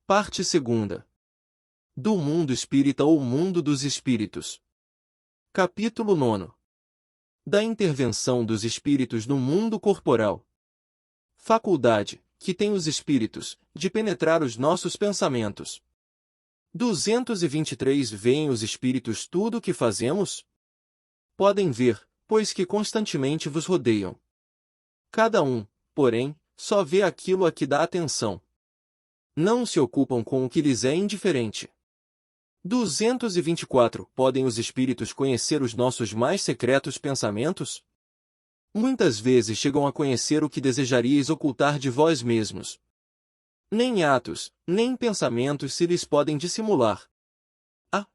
Parte 2. Do mundo espírita ou mundo dos espíritos. Capítulo 9. Da intervenção dos espíritos no mundo corporal. Faculdade, que têm os espíritos, de penetrar os nossos pensamentos. 223 Veem os espíritos tudo o que fazemos? Podem ver, pois que constantemente vos rodeiam. Cada um, porém, só vê aquilo a que dá atenção. Não se ocupam com o que lhes é indiferente. 224 Podem os espíritos conhecer os nossos mais secretos pensamentos? Muitas vezes chegam a conhecer o que desejaríeis ocultar de vós mesmos. Nem atos, nem pensamentos se lhes podem dissimular.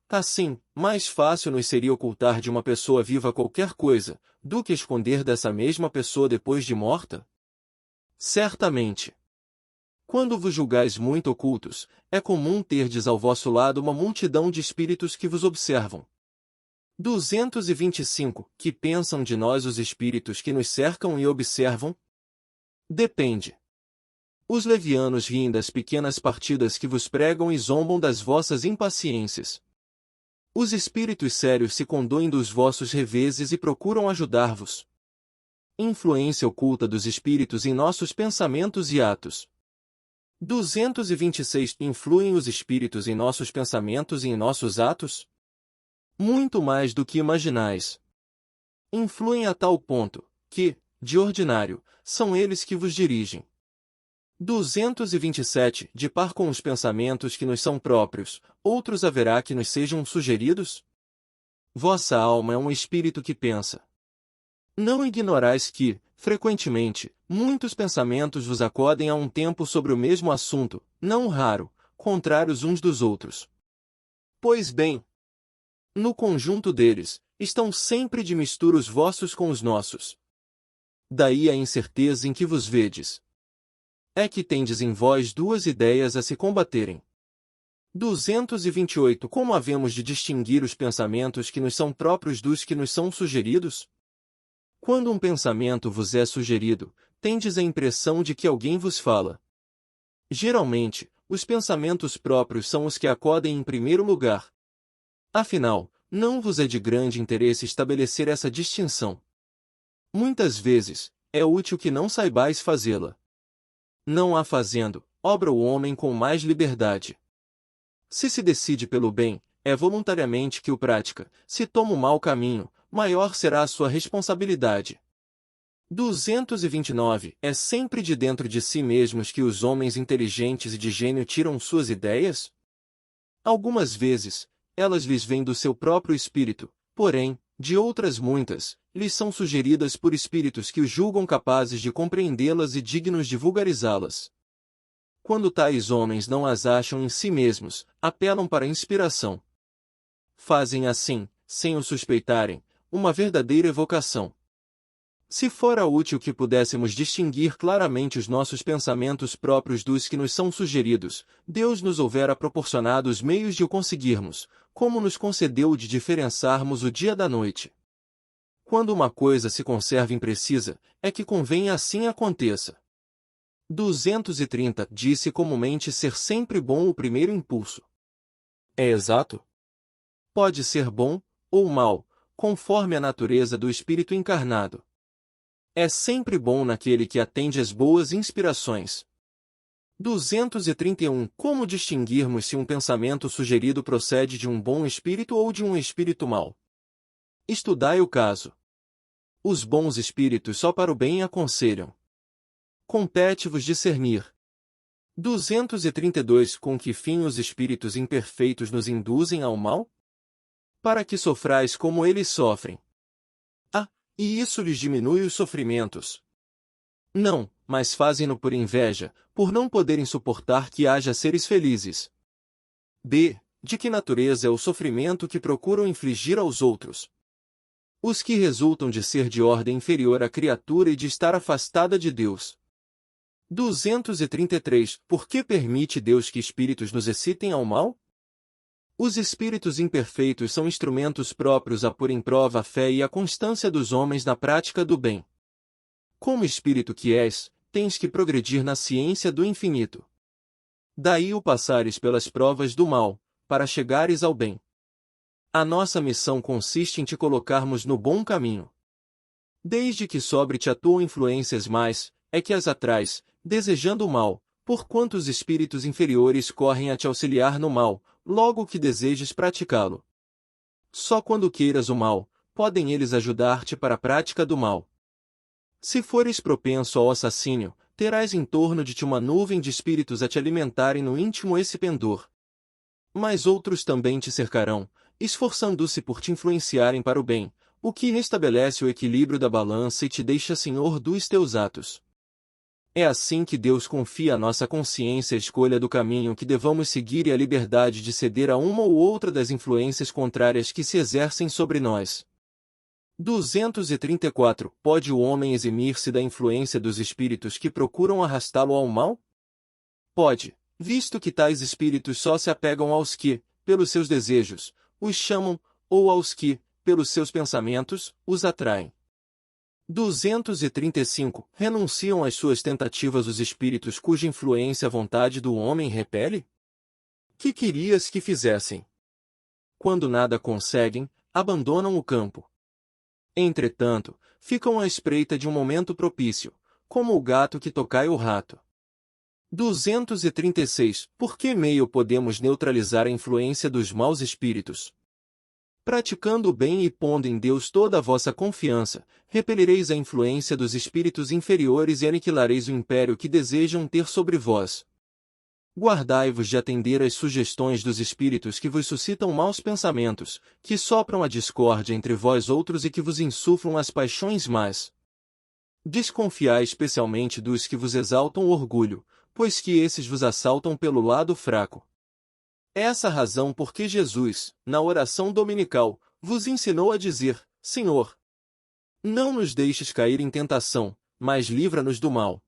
Assim, mais fácil nos seria ocultar de uma pessoa viva qualquer coisa, do que esconder dessa mesma pessoa depois de morta? Certamente. Quando vos julgais muito ocultos, é comum terdes ao vosso lado uma multidão de espíritos que vos observam. 225 Que pensam de nós os espíritos que nos cercam e observam? Depende. Os levianos riem das pequenas partidas que vos pregam e zombam das vossas impaciências. Os espíritos sérios se condoem dos vossos reveses e procuram ajudar-vos. Influência oculta dos espíritos em nossos pensamentos e atos. 226 Influem os espíritos em nossos pensamentos e em nossos atos? Muito mais do que imaginais. Influem a tal ponto, que, de ordinário, são eles que vos dirigem. 227 De par com os pensamentos que nos são próprios, outros haverá que nos sejam sugeridos? Vossa alma é um espírito que pensa. Não ignorais que, frequentemente, muitos pensamentos vos acodem a um tempo sobre o mesmo assunto, não raro, contrários uns dos outros. Pois bem, no conjunto deles, estão sempre de mistura os vossos com os nossos. Daí a incerteza em que vos vedes. É que tendes em vós duas ideias a se combaterem. 228 Como havemos de distinguir os pensamentos que nos são próprios dos que nos são sugeridos? Quando um pensamento vos é sugerido, tendes a impressão de que alguém vos fala. Geralmente, os pensamentos próprios são os que acodem em primeiro lugar. Afinal, não vos é de grande interesse estabelecer essa distinção. Muitas vezes, é útil que não saibais fazê-la. Não a fazendo, obra o homem com mais liberdade. Se decide pelo bem, é voluntariamente que o pratica. Se toma o mau caminho, maior será a sua responsabilidade. 229 É sempre de dentro de si mesmos que os homens inteligentes e de gênio tiram suas ideias? Algumas vezes, elas lhes vêm do seu próprio espírito, porém, de outras muitas, lhes são sugeridas por espíritos que os julgam capazes de compreendê-las e dignos de vulgarizá-las. Quando tais homens não as acham em si mesmos, apelam para a inspiração. Fazem assim, sem o suspeitarem, uma verdadeira evocação. Se fora útil que pudéssemos distinguir claramente os nossos pensamentos próprios dos que nos são sugeridos, Deus nos houvera proporcionado os meios de o conseguirmos, como nos concedeu o de diferenciarmos o dia da noite. Quando uma coisa se conserva imprecisa, é que convém assim aconteça. 230 Disse comumente ser sempre bom o primeiro impulso. É exato? Pode ser bom, ou mau, conforme a natureza do espírito encarnado. É sempre bom naquele que atende às boas inspirações. 231 Como distinguirmos se um pensamento sugerido procede de um bom espírito ou de um espírito mau? Estudai o caso. Os bons espíritos só para o bem aconselham. Compete-vos discernir. 232 Com que fim os espíritos imperfeitos nos induzem ao mal? Para que sofrais como eles sofrem. E isso lhes diminui os sofrimentos? Não, mas fazem-no por inveja, por não poderem suportar que haja seres felizes. B. De que natureza é o sofrimento que procuram infligir aos outros? Os que resultam de ser de ordem inferior à criatura e de estar afastada de Deus. 233 Por que permite Deus que espíritos nos excitem ao mal? Os espíritos imperfeitos são instrumentos próprios a pôr em prova a fé e a constância dos homens na prática do bem. Como espírito que és, tens que progredir na ciência do infinito. Daí o passares pelas provas do mal, para chegares ao bem. A nossa missão consiste em te colocarmos no bom caminho. Desde que sobre te atuam influências mais, é que as atrais, desejando o mal, porquanto os espíritos inferiores correm a te auxiliar no mal, logo que desejes praticá-lo. Só quando queiras o mal, podem eles ajudar-te para a prática do mal. Se fores propenso ao assassínio, terás em torno de ti uma nuvem de espíritos a te alimentarem no íntimo esse pendor. Mas outros também te cercarão, esforçando-se por te influenciarem para o bem, o que restabelece o equilíbrio da balança e te deixa senhor dos teus atos. É assim que Deus confia à nossa consciência a escolha do caminho que devamos seguir e a liberdade de ceder a uma ou outra das influências contrárias que se exercem sobre nós. 234. Pode o homem eximir-se da influência dos espíritos que procuram arrastá-lo ao mal? Pode, visto que tais espíritos só se apegam aos que, pelos seus desejos, os chamam, ou aos que, pelos seus pensamentos, os atraem. 235. Renunciam às suas tentativas os espíritos cuja influência a vontade do homem repele? Que querias que fizessem? Quando nada conseguem, abandonam o campo. Entretanto, ficam à espreita de um momento propício, como o gato que tocai o rato. 236. Por que meio podemos neutralizar a influência dos maus espíritos? Praticando o bem e pondo em Deus toda a vossa confiança, repelireis a influência dos espíritos inferiores e aniquilareis o império que desejam ter sobre vós. Guardai-vos de atender às sugestões dos espíritos que vos suscitam maus pensamentos, que sopram a discórdia entre vós outros e que vos insuflam as paixões más. Desconfiai especialmente dos que vos exaltam o orgulho, pois que esses vos assaltam pelo lado fraco. Essa a razão por que Jesus, na oração dominical, vos ensinou a dizer: Senhor, não nos deixes cair em tentação, mas livra-nos do mal.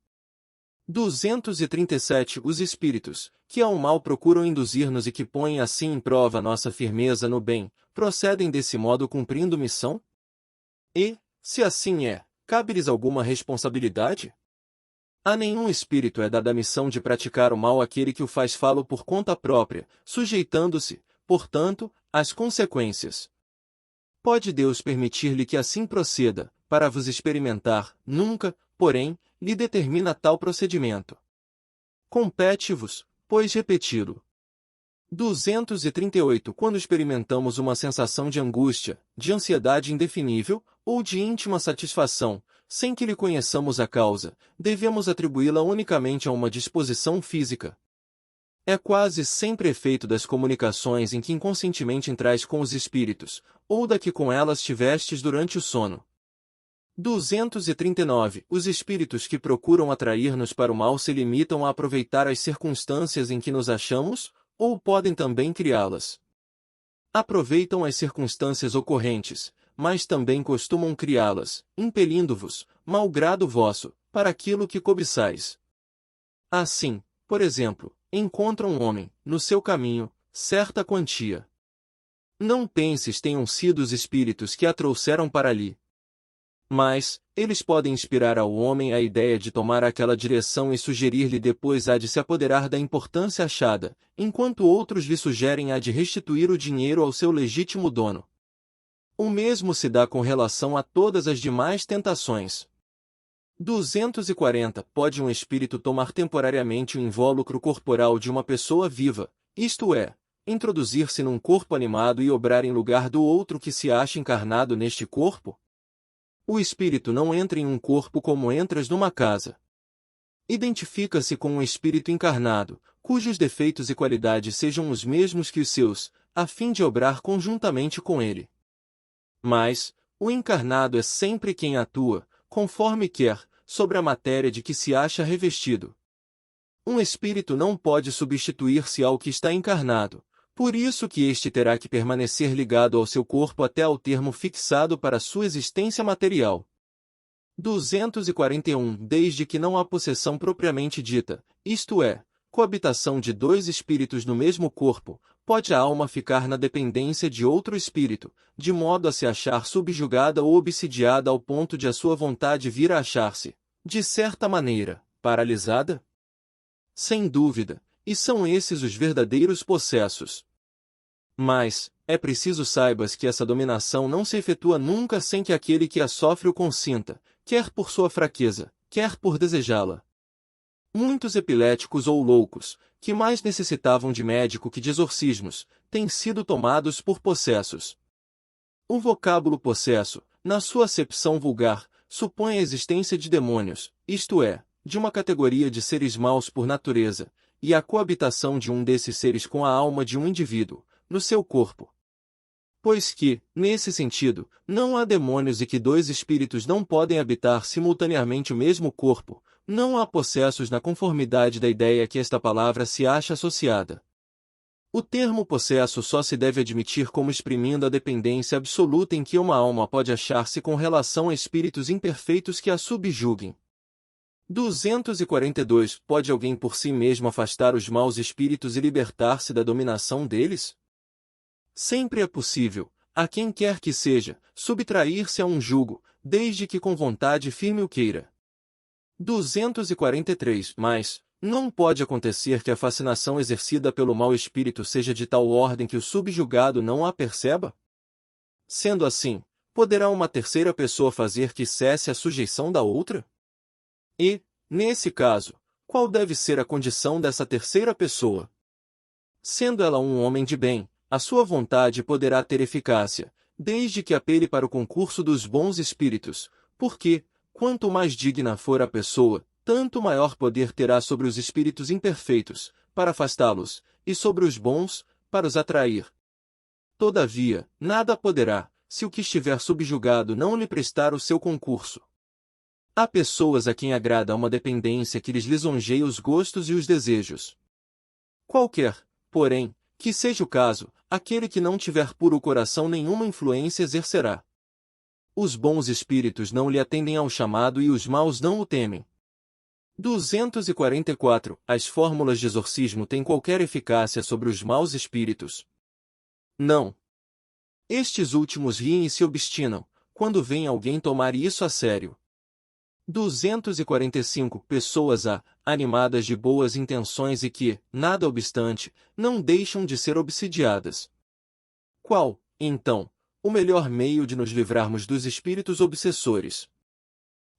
237. Os espíritos, que ao mal procuram induzir-nos e que põem assim em prova nossa firmeza no bem, procedem desse modo cumprindo missão? E, se assim é, cabe-lhes alguma responsabilidade? A nenhum espírito é dada a missão de praticar o mal àquele que o faz fá-lo por conta própria, sujeitando-se, portanto, às consequências. Pode Deus permitir-lhe que assim proceda, para vos experimentar, nunca, porém, lhe determina tal procedimento. Compete-vos, pois repeti-lo. 238. Quando experimentamos uma sensação de angústia, de ansiedade indefinível, ou de íntima satisfação, sem que lhe conheçamos a causa, devemos atribuí-la unicamente a uma disposição física. É quase sempre efeito das comunicações em que inconscientemente entrais com os espíritos, ou da que com elas tivestes durante o sono. 239. Os espíritos que procuram atrair-nos para o mal se limitam a aproveitar as circunstâncias em que nos achamos, ou podem também criá-las. Aproveitam as circunstâncias ocorrentes, mas também costumam criá-las, impelindo-vos, malgrado vosso, para aquilo que cobiçais. Assim, por exemplo, encontra um homem, no seu caminho, certa quantia. Não penses tenham sido os espíritos que a trouxeram para ali. Mas, eles podem inspirar ao homem a ideia de tomar aquela direção e sugerir-lhe depois a de se apoderar da importância achada, enquanto outros lhe sugerem a de restituir o dinheiro ao seu legítimo dono. O mesmo se dá com relação a todas as demais tentações. 240. Pode um espírito tomar temporariamente o invólucro corporal de uma pessoa viva, isto é, introduzir-se num corpo animado e obrar em lugar do outro que se acha encarnado neste corpo? O espírito não entra em um corpo como entras numa casa. Identifica-se com um espírito encarnado, cujos defeitos e qualidades sejam os mesmos que os seus, a fim de obrar conjuntamente com ele. Mas, o encarnado é sempre quem atua, conforme quer, sobre a matéria de que se acha revestido. Um espírito não pode substituir-se ao que está encarnado, por isso que este terá que permanecer ligado ao seu corpo até ao termo fixado para sua existência material. 241. Desde que não há possessão propriamente dita, isto é, coabitação de dois espíritos no mesmo corpo, pode a alma ficar na dependência de outro espírito, de modo a se achar subjugada ou obsidiada ao ponto de a sua vontade vir a achar-se, de certa maneira, paralisada? Sem dúvida, e são esses os verdadeiros possessos. Mas, é preciso saibas que essa dominação não se efetua nunca sem que aquele que a sofre o consinta, quer por sua fraqueza, quer por desejá-la. Muitos epiléticos ou loucos, que mais necessitavam de médico que de exorcismos, têm sido tomados por possessos. O vocábulo possesso, na sua acepção vulgar, supõe a existência de demônios, isto é, de uma categoria de seres maus por natureza, e a coabitação de um desses seres com a alma de um indivíduo, no seu corpo. Pois que, nesse sentido, não há demônios e que dois espíritos não podem habitar simultaneamente o mesmo corpo, não há possessos na conformidade da ideia que esta palavra se acha associada. O termo possesso só se deve admitir como exprimindo a dependência absoluta em que uma alma pode achar-se com relação a espíritos imperfeitos que a subjuguem. 242. Pode alguém por si mesmo afastar os maus espíritos e libertar-se da dominação deles? Sempre é possível, a quem quer que seja, subtrair-se a um jugo, desde que com vontade firme o queira. 243. Mas, não pode acontecer que a fascinação exercida pelo mau espírito seja de tal ordem que o subjugado não a perceba? Sendo assim, poderá uma terceira pessoa fazer que cesse a sujeição da outra? E, nesse caso, qual deve ser a condição dessa terceira pessoa? Sendo ela um homem de bem, a sua vontade poderá ter eficácia, desde que apele para o concurso dos bons espíritos, porque, quanto mais digna for a pessoa, tanto maior poder terá sobre os espíritos imperfeitos, para afastá-los, e sobre os bons, para os atrair. Todavia, nada poderá, se o que estiver subjugado não lhe prestar o seu concurso. Há pessoas a quem agrada uma dependência que lhes lisonjeia os gostos e os desejos. Qualquer, porém, que seja o caso, aquele que não tiver puro coração nenhuma influência exercerá. Os bons espíritos não lhe atendem ao chamado e os maus não o temem. 244. As fórmulas de exorcismo têm qualquer eficácia sobre os maus espíritos? Não. Estes últimos riem e se obstinam, quando vem alguém tomar isso a sério. 245. Pessoas animadas de boas intenções e que, nada obstante, não deixam de ser obsidiadas. Qual, então, o melhor meio de nos livrarmos dos espíritos obsessores?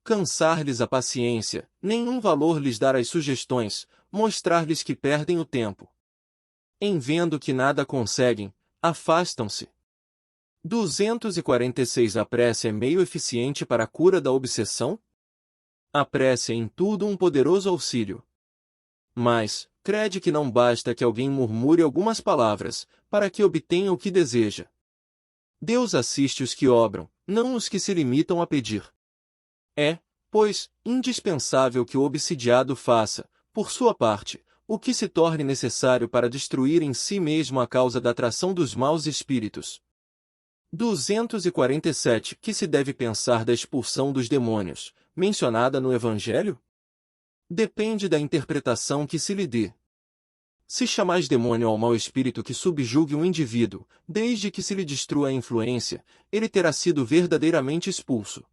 Cansar-lhes a paciência, nenhum valor lhes dar às sugestões, mostrar-lhes que perdem o tempo. Em vendo que nada conseguem, afastam-se. 246. A prece é meio eficiente para a cura da obsessão? A prece é em tudo um poderoso auxílio. Mas, crede que não basta que alguém murmure algumas palavras, para que obtenha o que deseja. Deus assiste os que obram, não os que se limitam a pedir. É, pois, indispensável que o obsidiado faça, por sua parte, o que se torne necessário para destruir em si mesmo a causa da atração dos maus espíritos. 247. Que se deve pensar da expulsão dos demônios, mencionada no Evangelho? Depende da interpretação que se lhe dê. Se chamais demônio ao mau espírito que subjugue um indivíduo, desde que se lhe destrua a influência, ele terá sido verdadeiramente expulso.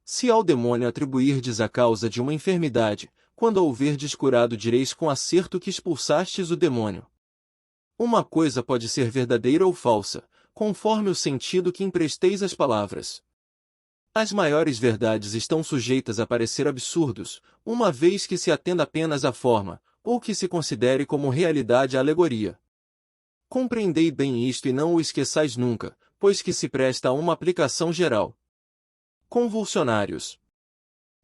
Se ao demônio atribuirdes a causa de uma enfermidade, quando a houverdes curado direis com acerto que expulsastes o demônio. Uma coisa pode ser verdadeira ou falsa, conforme o sentido que empresteis às palavras. As maiores verdades estão sujeitas a parecer absurdos, uma vez que se atenda apenas à forma, ou que se considere como realidade a alegoria. Compreendei bem isto e não o esqueçais nunca, pois que se presta a uma aplicação geral. Convulsionários.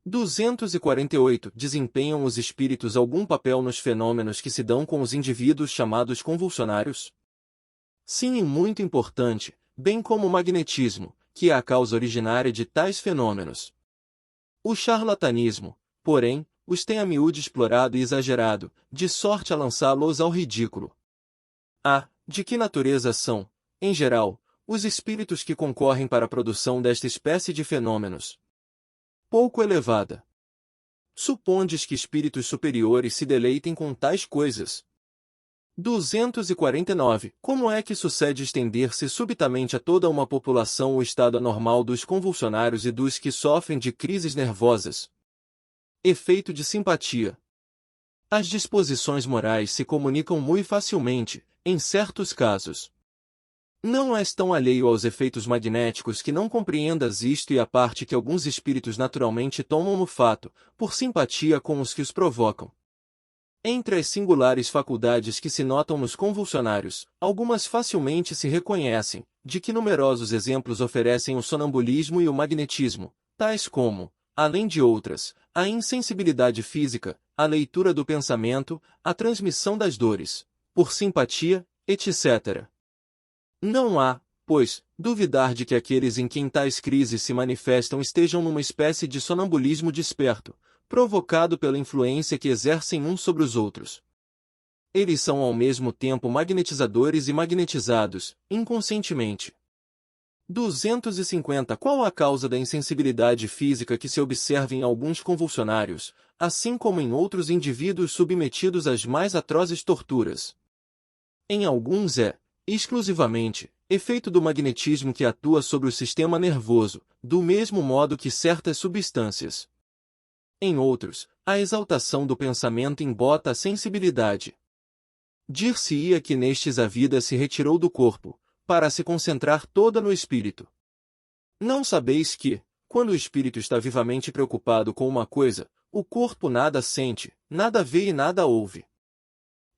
248. Desempenham os espíritos algum papel nos fenômenos que se dão com os indivíduos chamados convulsionários? Sim, e muito importante, bem como o magnetismo, que é a causa originária de tais fenômenos. O charlatanismo, porém, os tem a miúde explorado e exagerado, de sorte a lançá-los ao ridículo. De que natureza são, em geral, os espíritos que concorrem para a produção desta espécie de fenômenos? Pouco elevada. Supondes que espíritos superiores se deleitem com tais coisas? 249. Como é que sucede estender-se subitamente a toda uma população o estado anormal dos convulsionários e dos que sofrem de crises nervosas? Efeito de simpatia. As disposições morais se comunicam muito facilmente, em certos casos. Não és tão alheio aos efeitos magnéticos que não compreendas isto e a parte que alguns espíritos naturalmente tomam no fato, por simpatia com os que os provocam. Entre as singulares faculdades que se notam nos convulsionários, algumas facilmente se reconhecem, de que numerosos exemplos oferecem o sonambulismo e o magnetismo, tais como, além de outras, a insensibilidade física, a leitura do pensamento, a transmissão das dores, por simpatia, etc. Não há, pois, duvidar de que aqueles em quem tais crises se manifestam estejam numa espécie de sonambulismo desperto, provocado pela influência que exercem uns sobre os outros. Eles são ao mesmo tempo magnetizadores e magnetizados, inconscientemente. 250. Qual a causa da insensibilidade física que se observa em alguns convulsionários, assim como em outros indivíduos submetidos às mais atrozes torturas? Em alguns é, exclusivamente, efeito do magnetismo que atua sobre o sistema nervoso, do mesmo modo que certas substâncias. Em outros, a exaltação do pensamento embota a sensibilidade. Dir-se-ia que nestes a vida se retirou do corpo, para se concentrar toda no espírito. Não sabeis que, quando o espírito está vivamente preocupado com uma coisa, o corpo nada sente, nada vê e nada ouve.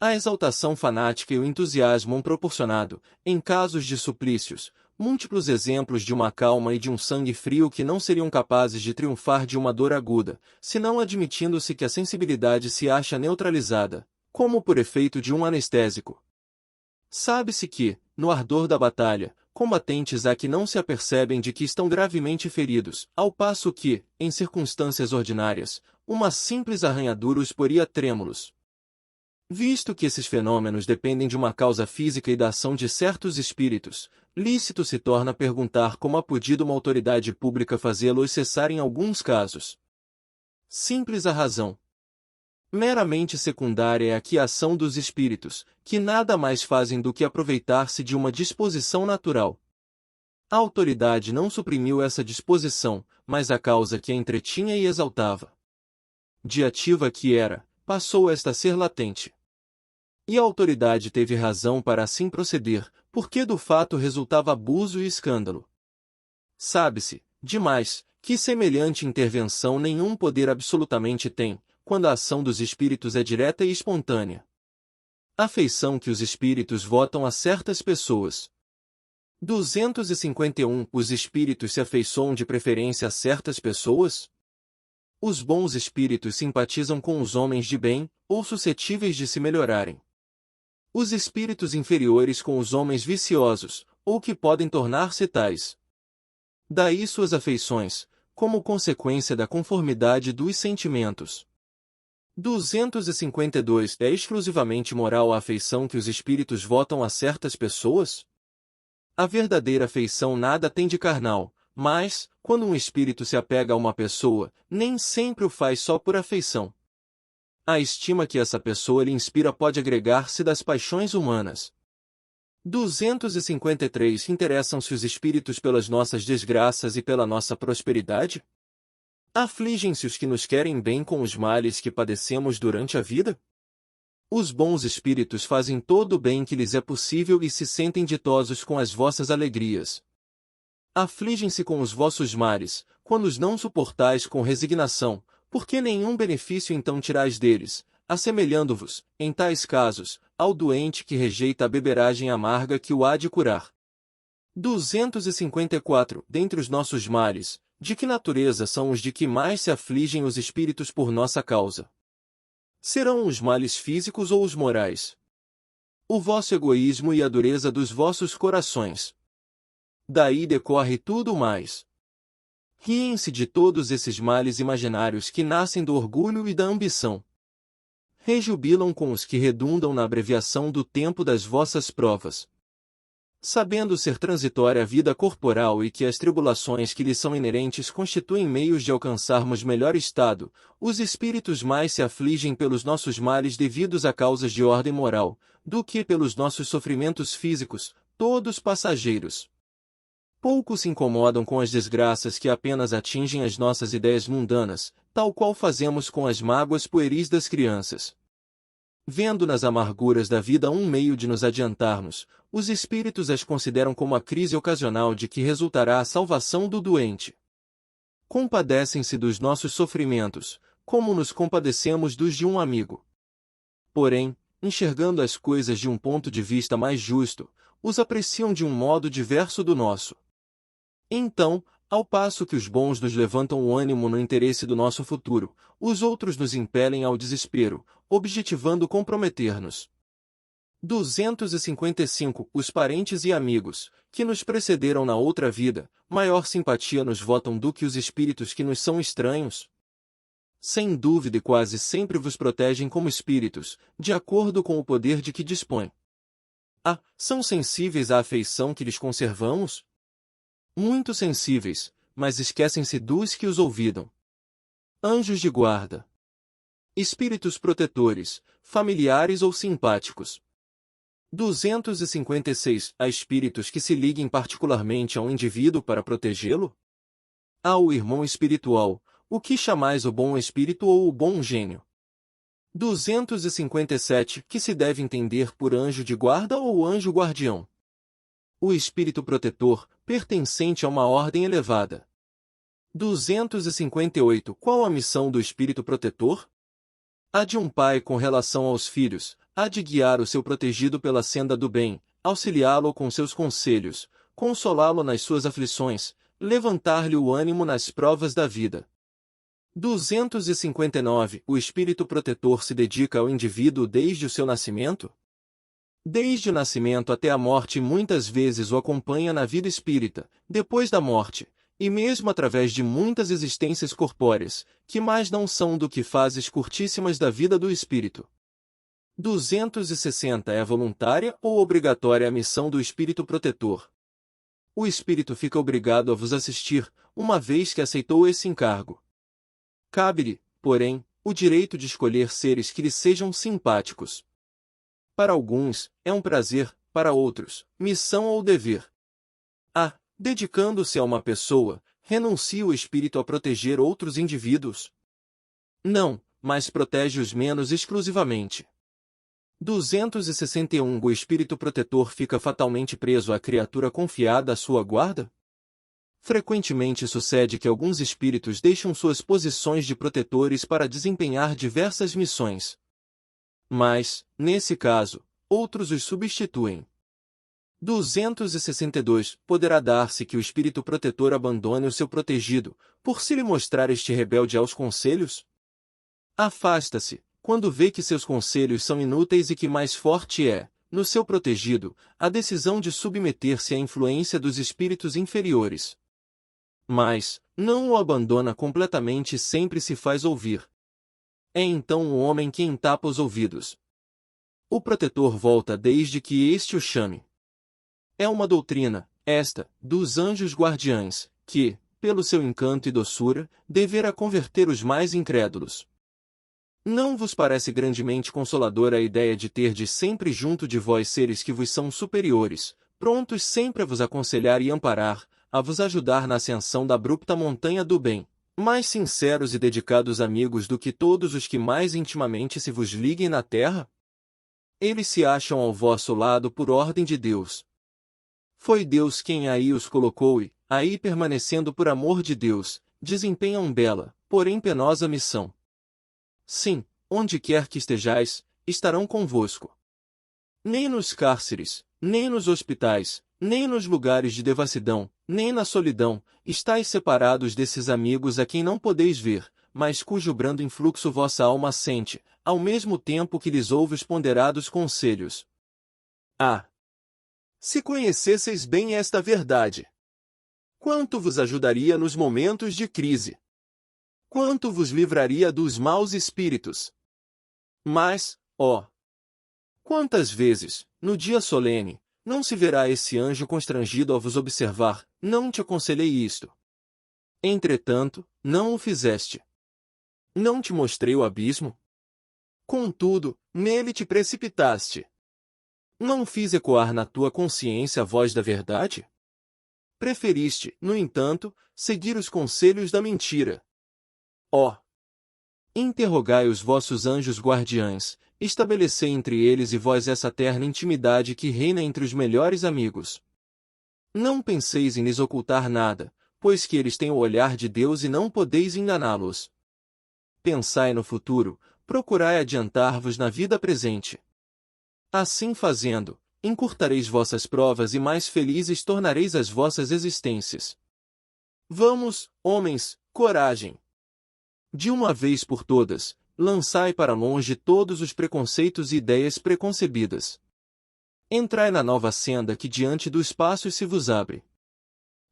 A exaltação fanática e o entusiasmo proporcionado, em casos de suplícios, múltiplos exemplos de uma calma e de um sangue frio que não seriam capazes de triunfar de uma dor aguda, senão admitindo-se que a sensibilidade se acha neutralizada, como por efeito de um anestésico. Sabe-se que, no ardor da batalha, combatentes há que não se apercebem de que estão gravemente feridos, ao passo que, em circunstâncias ordinárias, uma simples arranhadura os poria trêmulos. Visto que esses fenômenos dependem de uma causa física e da ação de certos espíritos, lícito se torna perguntar como ha podido uma autoridade pública fazê-los cessar em alguns casos. Simples a razão. Meramente secundária é aqui a ação dos espíritos, que nada mais fazem do que aproveitar-se de uma disposição natural. A autoridade não suprimiu essa disposição, mas a causa que a entretinha e exaltava. De ativa que era, passou esta a ser latente. E a autoridade teve razão para assim proceder, porque do fato resultava abuso e escândalo. Sabe-se, demais, que semelhante intervenção nenhum poder absolutamente tem, quando a ação dos espíritos é direta e espontânea. Afeição que os espíritos votam a certas pessoas. 251. Os espíritos se afeiçoam de preferência a certas pessoas? Os bons espíritos simpatizam com os homens de bem, ou suscetíveis de se melhorarem. Os espíritos inferiores com os homens viciosos, ou que podem tornar-se tais. Daí suas afeições, como consequência da conformidade dos sentimentos. 252. É exclusivamente moral a afeição que os espíritos votam a certas pessoas? A verdadeira afeição nada tem de carnal, mas, quando um espírito se apega a uma pessoa, nem sempre o faz só por afeição. A estima que essa pessoa lhe inspira pode agregar-se das paixões humanas. 253. Interessam-se os espíritos pelas nossas desgraças e pela nossa prosperidade? Afligem-se os que nos querem bem com os males que padecemos durante a vida? Os bons espíritos fazem todo o bem que lhes é possível e se sentem ditosos com as vossas alegrias. Afligem-se com os vossos males, quando os não suportais com resignação, porque nenhum benefício então tirais deles, assemelhando-vos, em tais casos, ao doente que rejeita a beberagem amarga que o há de curar. 254. Dentre os nossos males, de que natureza são os de que mais se afligem os espíritos por nossa causa? Serão os males físicos ou os morais? O vosso egoísmo e a dureza dos vossos corações. Daí decorre tudo mais. Riem-se de todos esses males imaginários que nascem do orgulho e da ambição. Rejubilam com os que redundam na abreviação do tempo das vossas provas. Sabendo ser transitória a vida corporal e que as tribulações que lhes são inerentes constituem meios de alcançarmos melhor estado, os espíritos mais se afligem pelos nossos males devidos a causas de ordem moral, do que pelos nossos sofrimentos físicos, todos passageiros. Pouco se incomodam com as desgraças que apenas atingem as nossas ideias mundanas, tal qual fazemos com as mágoas pueris das crianças. Vendo nas amarguras da vida um meio de nos adiantarmos, os espíritos as consideram como a crise ocasional de que resultará a salvação do doente. Compadecem-se dos nossos sofrimentos, como nos compadecemos dos de um amigo. Porém, enxergando as coisas de um ponto de vista mais justo, os apreciam de um modo diverso do nosso. Então, ao passo que os bons nos levantam o ânimo no interesse do nosso futuro, os outros nos impelem ao desespero, objetivando comprometer-nos. 255. Os parentes e amigos, que nos precederam na outra vida, maior simpatia nos votam do que os espíritos que nos são estranhos? Sem dúvida e quase sempre vos protegem como espíritos, de acordo com o poder de que dispõem. São sensíveis à afeição que lhes conservamos? Muito sensíveis, mas esquecem-se dos que os olvidam. Anjos de guarda. Espíritos protetores, familiares ou simpáticos. 256. Há espíritos que se liguem particularmente a um indivíduo para protegê-lo? Há o irmão espiritual, o que chamais o bom espírito ou o bom gênio. 257. Que se deve entender por anjo de guarda ou anjo guardião? O espírito protetor, pertencente a uma ordem elevada. 258. Qual a missão do espírito protetor? A de um pai com relação aos filhos, há de guiar o seu protegido pela senda do bem, auxiliá-lo com seus conselhos, consolá-lo nas suas aflições, levantar-lhe o ânimo nas provas da vida. 259. O espírito protetor se dedica ao indivíduo desde o seu nascimento? Desde o nascimento até a morte e muitas vezes o acompanha na vida espírita, depois da morte, e mesmo através de muitas existências corpóreas, que mais não são do que fases curtíssimas da vida do espírito. 260. É voluntária ou obrigatória a missão do espírito protetor? O espírito fica obrigado a vos assistir, uma vez que aceitou esse encargo. Cabe-lhe, porém, o direito de escolher seres que lhe sejam simpáticos. Para alguns, é um prazer, para outros, missão ou dever. Dedicando-se a uma pessoa, renuncia o espírito a proteger outros indivíduos? Não, mas protege-os menos exclusivamente. 261. O espírito protetor fica fatalmente preso à criatura confiada à sua guarda? Frequentemente sucede que alguns espíritos deixam suas posições de protetores para desempenhar diversas missões. Mas, nesse caso, outros os substituem. 262. Poderá dar-se que o espírito protetor abandone o seu protegido, por se lhe mostrar este rebelde aos conselhos? Afasta-se, quando vê que seus conselhos são inúteis e que mais forte é, no seu protegido, a decisão de submeter-se à influência dos espíritos inferiores. Mas, não o abandona completamente e sempre se faz ouvir. É então o homem quem tapa os ouvidos. O protetor volta desde que este o chame. É uma doutrina, esta, dos anjos guardiães, que, pelo seu encanto e doçura, deverá converter os mais incrédulos. Não vos parece grandemente consoladora a ideia de terdes sempre junto de vós seres que vos são superiores, prontos sempre a vos aconselhar e amparar, a vos ajudar na ascensão da abrupta montanha do bem, mais sinceros e dedicados amigos do que todos os que mais intimamente se vos liguem na terra? Eles se acham ao vosso lado por ordem de Deus. Foi Deus quem aí os colocou e, aí permanecendo por amor de Deus, desempenham bela, porém penosa missão. Sim, onde quer que estejais, estarão convosco. Nem nos cárceres, nem nos hospitais, nem nos lugares de devassidão, nem na solidão, estáis separados desses amigos a quem não podeis ver, mas cujo brando influxo vossa alma sente, ao mesmo tempo que lhes ouve os ponderados conselhos. Se conhecesseis bem esta verdade, quanto vos ajudaria nos momentos de crise? Quanto vos livraria dos maus espíritos? Mas, quantas vezes, no dia solene, não se verá esse anjo constrangido ao vos observar, não te aconselhei isto. Entretanto, não o fizeste. Não te mostrei o abismo? Contudo, nele te precipitaste. Não fiz ecoar na tua consciência a voz da verdade? Preferiste, no entanto, seguir os conselhos da mentira. Interrogai os vossos anjos guardiães, Estabelecei entre eles e vós essa terna intimidade que reina entre os melhores amigos. Não penseis em lhes ocultar nada, pois que eles têm o olhar de Deus e não podeis enganá-los. Pensai no futuro, procurai adiantar-vos na vida presente. Assim fazendo, encurtareis vossas provas e mais felizes tornareis as vossas existências. Vamos, homens, coragem! De uma vez por todas, lançai para longe todos os preconceitos e ideias preconcebidas. Entrai na nova senda que diante do espaço se vos abre.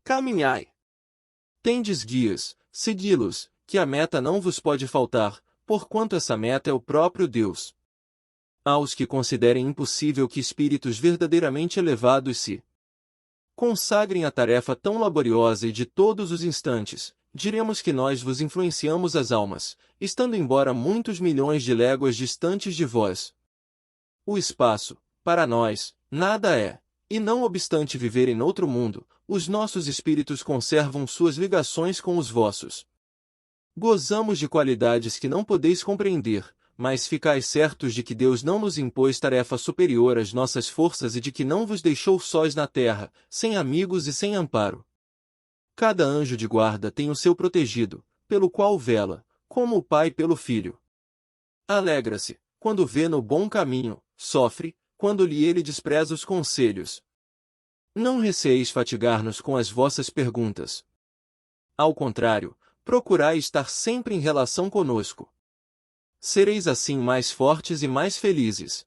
Caminhai. Tendes guias, segui-los, que a meta não vos pode faltar, porquanto essa meta é o próprio Deus. Aos que considerem impossível que espíritos verdadeiramente elevados se consagrem à tarefa tão laboriosa e de todos os instantes, diremos que nós vos influenciamos as almas, estando embora muitos milhões de léguas distantes de vós. O espaço, para nós, nada é, e não obstante viverem noutro mundo, os nossos espíritos conservam suas ligações com os vossos. Gozamos de qualidades que não podeis compreender, mas ficais certos de que Deus não nos impôs tarefa superior às nossas forças e de que não vos deixou sós na terra, sem amigos e sem amparo. Cada anjo de guarda tem o seu protegido, pelo qual vela, como o pai pelo filho. Alegra-se, quando vê no bom caminho, sofre, quando lhe ele despreza os conselhos. Não receeis fatigar-nos com as vossas perguntas. Ao contrário, procurai estar sempre em relação conosco. Sereis assim mais fortes e mais felizes.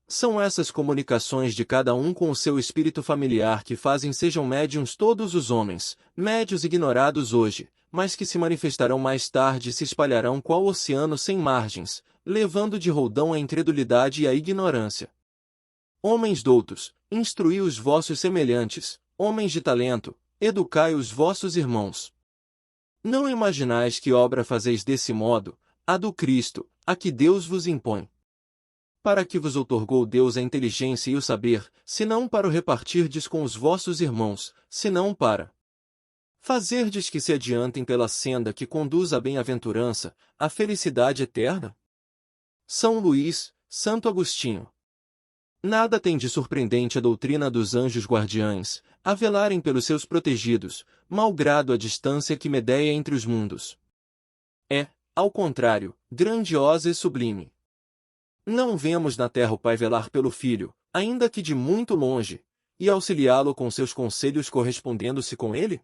São essas comunicações de cada um com o seu espírito familiar que fazem sejam médiuns todos os homens, médios ignorados hoje, mas que se manifestarão mais tarde e se espalharão qual oceano sem margens, levando de roldão a incredulidade e a ignorância. Homens doutos, instruí os vossos semelhantes, homens de talento, educai os vossos irmãos. Não imaginais que obra fazeis desse modo, a do Cristo, a que Deus vos impõe. Para que vos outorgou Deus a inteligência e o saber, senão para o repartirdes com os vossos irmãos, senão para fazerdes que se adiantem pela senda que conduz à bem-aventurança, à felicidade eterna? São Luís, Santo Agostinho. Nada tem de surpreendente a doutrina dos anjos guardiães, a velarem pelos seus protegidos, malgrado a distância que medeia entre os mundos. É, ao contrário, grandiosa e sublime. Não vemos na terra o Pai velar pelo Filho, ainda que de muito longe, e auxiliá-lo com seus conselhos correspondendo-se com ele?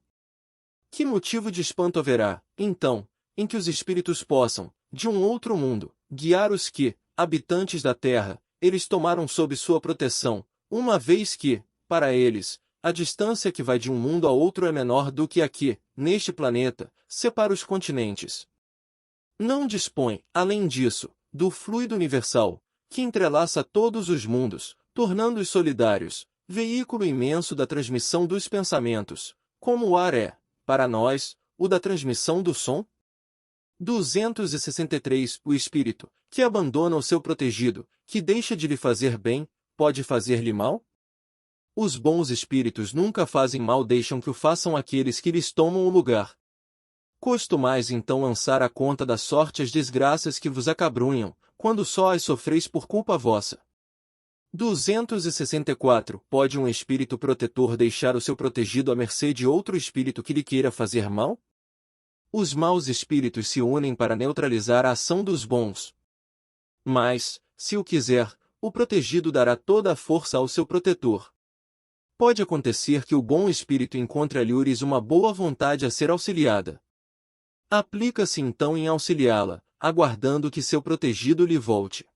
Que motivo de espanto haverá, então, em que os espíritos possam, de um outro mundo, guiar os que, habitantes da terra, eles tomaram sob sua proteção, uma vez que, para eles, a distância que vai de um mundo a outro é menor do que a que, neste planeta, separa os continentes. Não dispõe, além disso, do fluido universal, que entrelaça todos os mundos, tornando-os solidários, veículo imenso da transmissão dos pensamentos, como o ar é, para nós, o da transmissão do som? 263. O espírito, que abandona o seu protegido, que deixa de lhe fazer bem, pode fazer-lhe mal? Os bons espíritos nunca fazem mal, deixam que o façam aqueles que lhes tomam o lugar. Costumais então lançar à conta da sorte as desgraças que vos acabrunham, quando só as sofreis por culpa vossa. 264. Pode um espírito protetor deixar o seu protegido à mercê de outro espírito que lhe queira fazer mal? Os maus espíritos se unem para neutralizar a ação dos bons. Mas, se o quiser, o protegido dará toda a força ao seu protetor. Pode acontecer que o bom espírito encontre alhures uma boa vontade a ser auxiliada. Aplica-se então em auxiliá-la, aguardando que seu protegido lhe volte.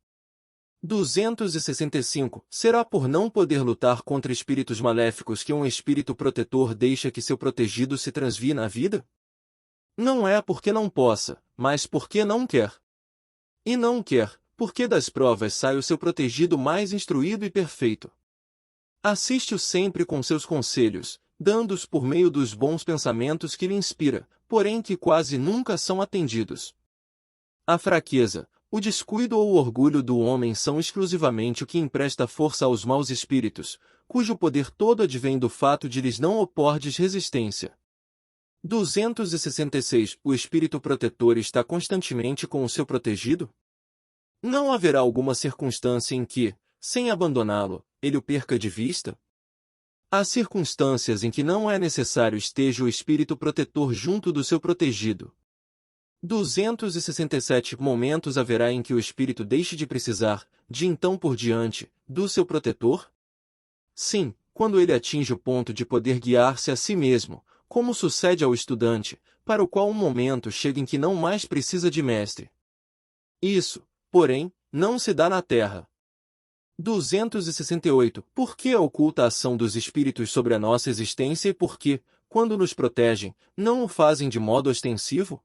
265. Será por não poder lutar contra espíritos maléficos que um espírito protetor deixa que seu protegido se transvie na vida? Não é porque não possa, mas porque não quer. E não quer, porque das provas sai o seu protegido mais instruído e perfeito. Assiste-o sempre com seus conselhos, dando-os por meio dos bons pensamentos que lhe inspira, porém que quase nunca são atendidos. A fraqueza, o descuido ou o orgulho do homem são exclusivamente o que empresta força aos maus espíritos, cujo poder todo advém do fato de lhes não opordes resistência. 266. O espírito protetor está constantemente com o seu protegido? Não haverá alguma circunstância em que, sem abandoná-lo, ele o perca de vista? Há circunstâncias em que não é necessário esteja o espírito protetor junto do seu protegido. 267 momentos haverá em que o espírito deixe de precisar, de então por diante, do seu protetor? Sim, quando ele atinge o ponto de poder guiar-se a si mesmo, como sucede ao estudante, para o qual um momento chega em que não mais precisa de mestre. Isso, porém, não se dá na Terra. 268. Por que a oculta ação dos espíritos sobre a nossa existência e por que, quando nos protegem, não o fazem de modo ostensivo?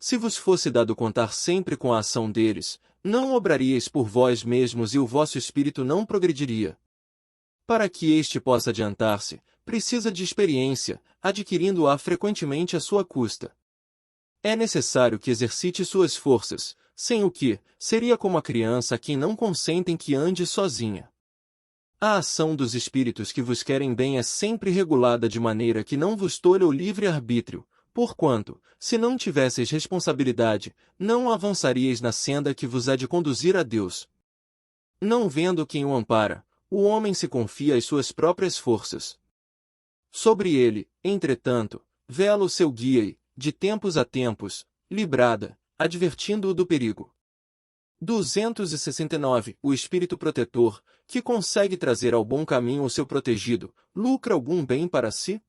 Se vos fosse dado contar sempre com a ação deles, não obraríeis por vós mesmos e o vosso espírito não progrediria. Para que este possa adiantar-se, precisa de experiência, adquirindo-a frequentemente à sua custa. É necessário que exercite suas forças, sem o que, seria como a criança a quem não consentem que ande sozinha. A ação dos espíritos que vos querem bem é sempre regulada de maneira que não vos tolha o livre-arbítrio, porquanto, se não tivesseis responsabilidade, não avançaríeis na senda que vos há de conduzir a Deus. Não vendo quem o ampara, o homem se confia às suas próprias forças. Sobre ele, entretanto, vela o seu guia e, de tempos a tempos, librada, advertindo-o do perigo. 269. O espírito protetor, que consegue trazer ao bom caminho o seu protegido, lucra algum bem para si?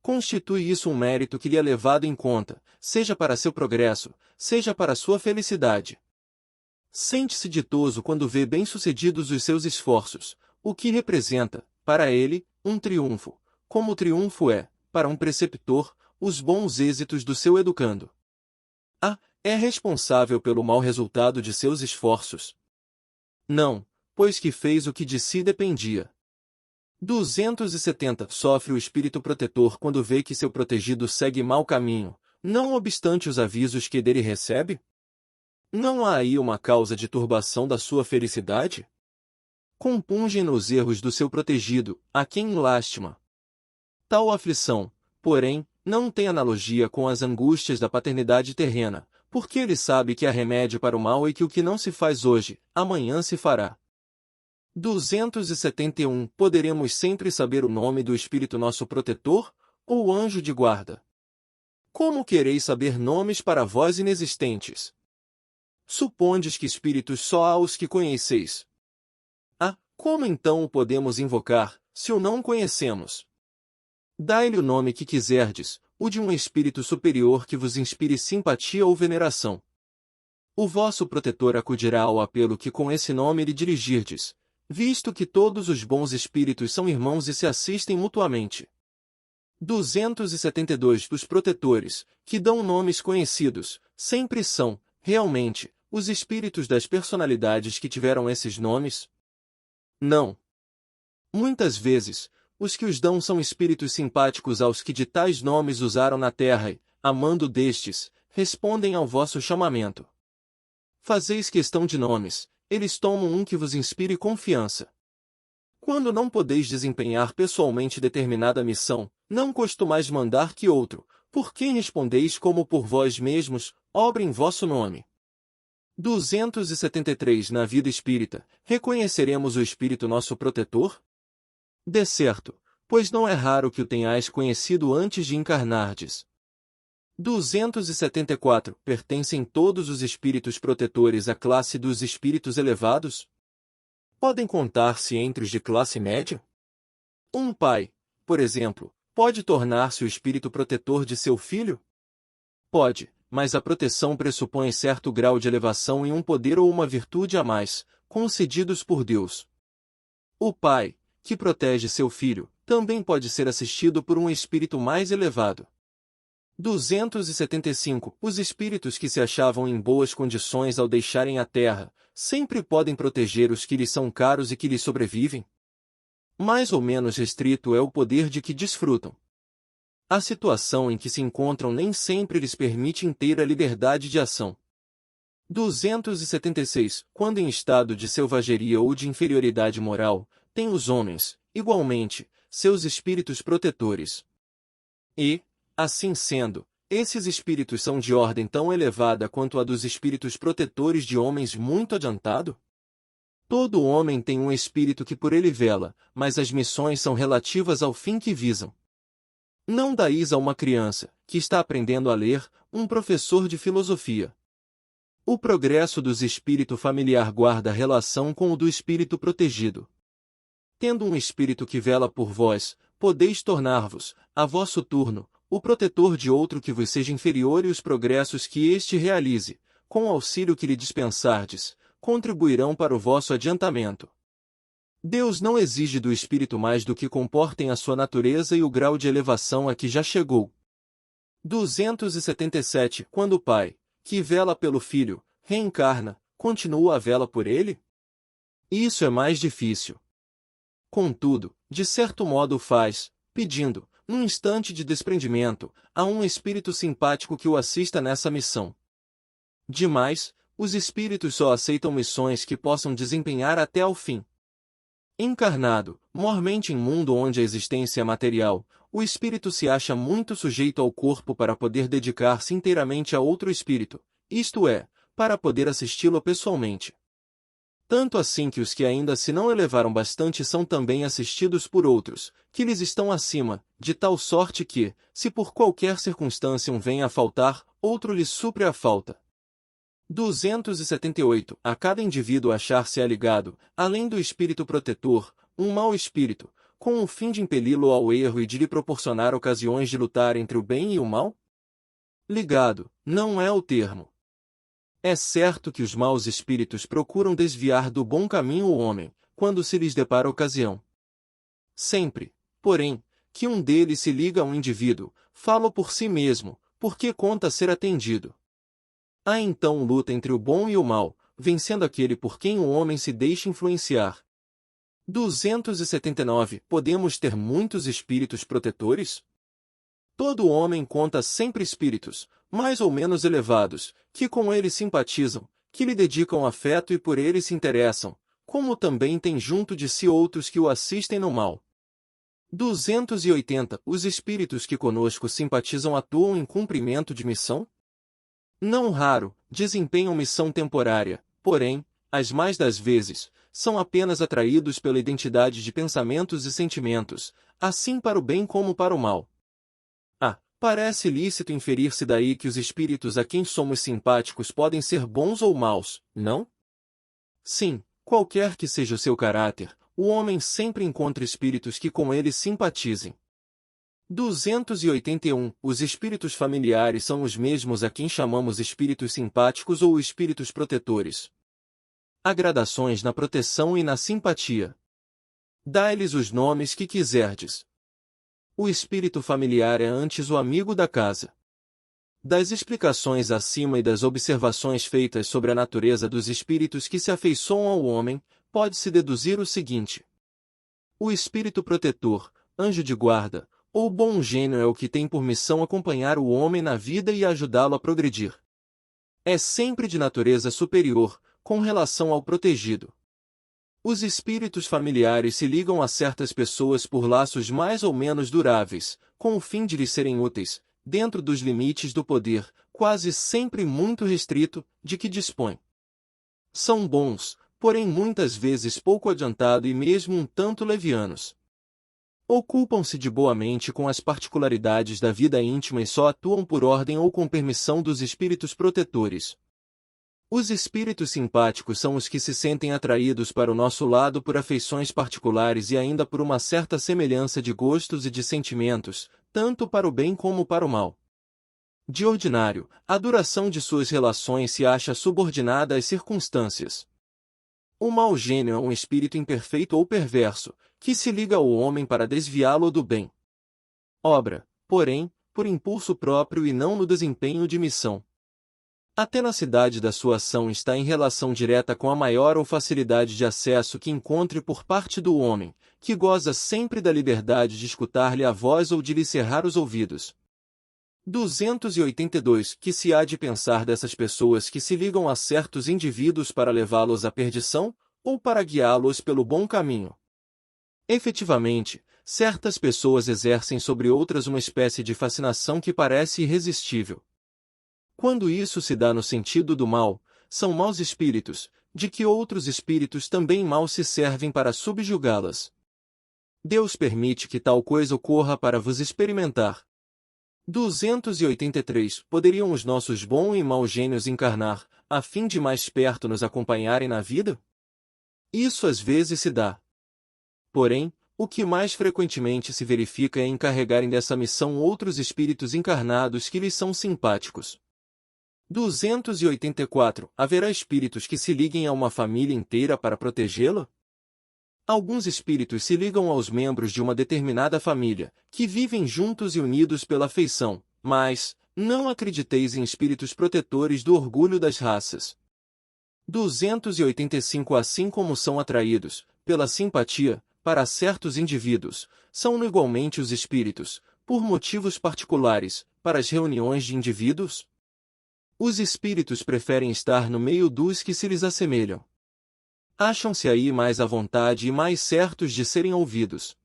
Constitui isso um mérito que lhe é levado em conta, seja para seu progresso, seja para sua felicidade. Sente-se ditoso quando vê bem-sucedidos os seus esforços, o que representa, para ele, um triunfo, como o triunfo é, para um preceptor, os bons êxitos do seu educando. É responsável pelo mau resultado de seus esforços? Não, pois que fez o que de si dependia. 270. Sofre o espírito protetor quando vê que seu protegido segue mau caminho, não obstante os avisos que dele recebe? Não há aí uma causa de turbação da sua felicidade? Compungem nos erros do seu protegido, a quem lástima. Tal aflição, porém, não tem analogia com as angústias da paternidade terrena, porque ele sabe que há remédio para o mal e que o que não se faz hoje, amanhã se fará. 271. Poderemos sempre saber o nome do Espírito nosso protetor, ou anjo de guarda? Como quereis saber nomes para vós inexistentes? Supondes que espíritos só há os que conheceis. Como então o podemos invocar, se o não conhecemos? Dai-lhe o nome que quiserdes, o de um espírito superior que vos inspire simpatia ou veneração. O vosso protetor acudirá ao apelo que com esse nome lhe dirigirdes, visto que todos os bons espíritos são irmãos e se assistem mutuamente. 272. Os protetores, que dão nomes conhecidos, sempre são, realmente, os espíritos das personalidades que tiveram esses nomes? Não. Muitas vezes, os que os dão são espíritos simpáticos aos que de tais nomes usaram na terra e, amando destes, respondem ao vosso chamamento. Fazeis questão de nomes, eles tomam um que vos inspire confiança. Quando não podeis desempenhar pessoalmente determinada missão, não costumais mandar que outro, por quem respondeis como por vós mesmos, obra em vosso nome. 273. Na vida espírita, reconheceremos o Espírito nosso protetor? De certo, pois não é raro que o tenhais conhecido antes de encarnardes. 274. Pertencem todos os espíritos protetores à classe dos espíritos elevados? Podem contar-se entre os de classe média? Um pai, por exemplo, pode tornar-se o espírito protetor de seu filho? Pode, mas a proteção pressupõe certo grau de elevação e um poder ou uma virtude a mais, concedidos por Deus. O pai, que protege seu filho, também pode ser assistido por um espírito mais elevado. 275. Os espíritos que se achavam em boas condições ao deixarem a terra, sempre podem proteger os que lhes são caros e que lhes sobrevivem? Mais ou menos restrito é o poder de que desfrutam. A situação em que se encontram nem sempre lhes permite inteira liberdade de ação. 276. Quando em estado de selvageria ou de inferioridade moral, têm os homens, igualmente, seus espíritos protetores. E, assim sendo, esses espíritos são de ordem tão elevada quanto a dos espíritos protetores de homens muito adiantado? Todo homem tem um espírito que por ele vela, mas as missões são relativas ao fim que visam. Não dais a uma criança, que está aprendendo a ler, um professor de filosofia. O progresso dos espírito familiar guarda relação com o do espírito protegido. Tendo um espírito que vela por vós, podeis tornar-vos, a vosso turno, o protetor de outro que vos seja inferior, e os progressos que este realize, com o auxílio que lhe dispensardes, contribuirão para o vosso adiantamento. Deus não exige do espírito mais do que comportem a sua natureza e o grau de elevação a que já chegou. 277. Quando o Pai, que vela pelo Filho, reencarna, continua a vela por ele? Isso é mais difícil. Contudo, de certo modo o faz, pedindo, num instante de desprendimento, a um espírito simpático que o assista nessa missão. Demais, os espíritos só aceitam missões que possam desempenhar até ao fim. Encarnado, mormente em mundo onde a existência é material, o espírito se acha muito sujeito ao corpo para poder dedicar-se inteiramente a outro espírito, isto é, para poder assisti-lo pessoalmente. Tanto assim que os que ainda se não elevaram bastante são também assistidos por outros, que lhes estão acima, de tal sorte que, se por qualquer circunstância um venha a faltar, outro lhes supre a falta. 278. A cada indivíduo achar-se aligado, além do espírito protetor, um mau espírito, com o fim de impeli-lo ao erro e de lhe proporcionar ocasiões de lutar entre o bem e o mal? Ligado, não é o termo. É certo que os maus espíritos procuram desviar do bom caminho o homem, quando se lhes depara ocasião. Sempre, porém, que um deles se liga a um indivíduo, fala por si mesmo, porque conta ser atendido. Há então luta entre o bom e o mal, vencendo aquele por quem o homem se deixa influenciar. 279. Podemos ter muitos espíritos protetores? Todo homem conta sempre espíritos, mais ou menos elevados, que com ele simpatizam, que lhe dedicam afeto e por ele se interessam, como também tem junto de si outros que o assistem no mal. 280. Os espíritos que conosco simpatizam atuam em cumprimento de missão? Não raro, desempenham missão temporária, porém, as mais das vezes, são apenas atraídos pela identidade de pensamentos e sentimentos, assim para o bem como para o mal. Parece lícito inferir-se daí que os espíritos a quem somos simpáticos podem ser bons ou maus, não? Sim, qualquer que seja o seu caráter, o homem sempre encontra espíritos que com ele simpatizem. 281. Os espíritos familiares são os mesmos a quem chamamos espíritos simpáticos ou espíritos protetores. Há gradações na proteção e na simpatia. Dai-lhes os nomes que quiserdes. O espírito familiar é antes o amigo da casa. Das explicações acima e das observações feitas sobre a natureza dos espíritos que se afeiçoam ao homem, pode-se deduzir o seguinte. O espírito protetor, anjo de guarda, ou bom gênio é o que tem por missão acompanhar o homem na vida e ajudá-lo a progredir. É sempre de natureza superior, com relação ao protegido. Os espíritos familiares se ligam a certas pessoas por laços mais ou menos duráveis, com o fim de lhes serem úteis, dentro dos limites do poder, quase sempre muito restrito, de que dispõem. São bons, porém muitas vezes pouco adiantado e mesmo um tanto levianos. Ocupam-se de boamente com as particularidades da vida íntima e só atuam por ordem ou com permissão dos espíritos protetores. Os espíritos simpáticos são os que se sentem atraídos para o nosso lado por afeições particulares e ainda por uma certa semelhança de gostos e de sentimentos, tanto para o bem como para o mal. De ordinário, a duração de suas relações se acha subordinada às circunstâncias. O mau gênio é um espírito imperfeito ou perverso, que se liga ao homem para desviá-lo do bem. Obra, porém, por impulso próprio e não no desempenho de missão. A tenacidade da sua ação está em relação direta com a maior ou facilidade de acesso que encontre por parte do homem, que goza sempre da liberdade de escutar-lhe a voz ou de lhe cerrar os ouvidos. 282. Que se há de pensar dessas pessoas que se ligam a certos indivíduos para levá-los à perdição, ou para guiá-los pelo bom caminho? Efetivamente, certas pessoas exercem sobre outras uma espécie de fascinação que parece irresistível. Quando isso se dá no sentido do mal, são maus espíritos, de que outros espíritos também mal se servem para subjugá-las. Deus permite que tal coisa ocorra para vos experimentar. 283. Poderiam os nossos bons e maus gênios encarnar, a fim de mais perto nos acompanharem na vida? Isso às vezes se dá. Porém, o que mais frequentemente se verifica é encarregarem dessa missão outros espíritos encarnados que lhes são simpáticos. 284. Haverá espíritos que se liguem a uma família inteira para protegê-la? Alguns espíritos se ligam aos membros de uma determinada família, que vivem juntos e unidos pela afeição, mas não acrediteis em espíritos protetores do orgulho das raças. 285. Assim como são atraídos, pela simpatia, para certos indivíduos, são igualmente os espíritos, por motivos particulares, para as reuniões de indivíduos? Os espíritos preferem estar no meio dos que se lhes assemelham. Acham-se aí mais à vontade e mais certos de serem ouvidos.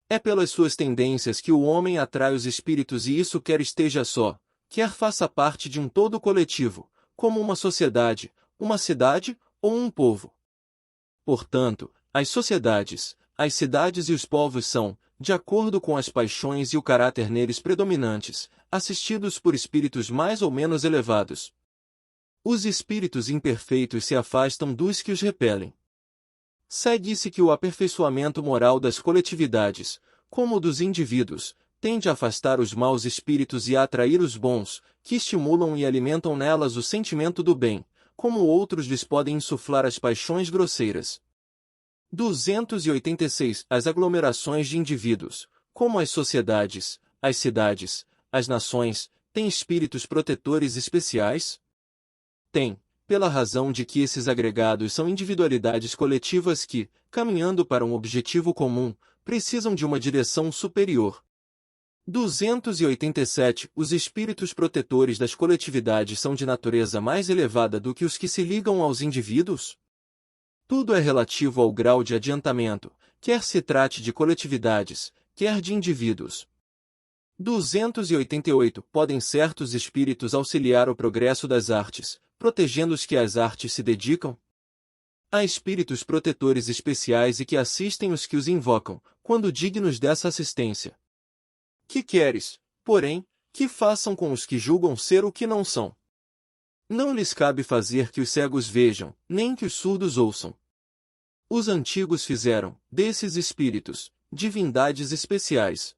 É pelas suas tendências que o homem atrai os espíritos e isso quer esteja só, quer faça parte de um todo coletivo, como uma sociedade, uma cidade ou um povo. Portanto, as sociedades, as cidades e os povos são, de acordo com as paixões e o caráter neles predominantes, assistidos por espíritos mais ou menos elevados. Os espíritos imperfeitos se afastam dos que os repelem. Segue-se que o aperfeiçoamento moral das coletividades, como o dos indivíduos, tende a afastar os maus espíritos e a atrair os bons, que estimulam e alimentam nelas o sentimento do bem, como outros lhes podem insuflar as paixões grosseiras. 286. As aglomerações de indivíduos, como as sociedades, as cidades, as nações, têm espíritos protetores especiais? Tem, pela razão de que esses agregados são individualidades coletivas que, caminhando para um objetivo comum, precisam de uma direção superior. 287. Os espíritos protetores das coletividades são de natureza mais elevada do que os que se ligam aos indivíduos? Tudo é relativo ao grau de adiantamento, quer se trate de coletividades, quer de indivíduos. 288. Podem certos espíritos auxiliar o progresso das artes, protegendo os que às artes se dedicam? Há espíritos protetores especiais e que assistem os que os invocam, quando dignos dessa assistência. Que queres, porém, que façam com os que julgam ser o que não são? Não lhes cabe fazer que os cegos vejam, nem que os surdos ouçam. Os antigos fizeram, desses espíritos, divindades especiais.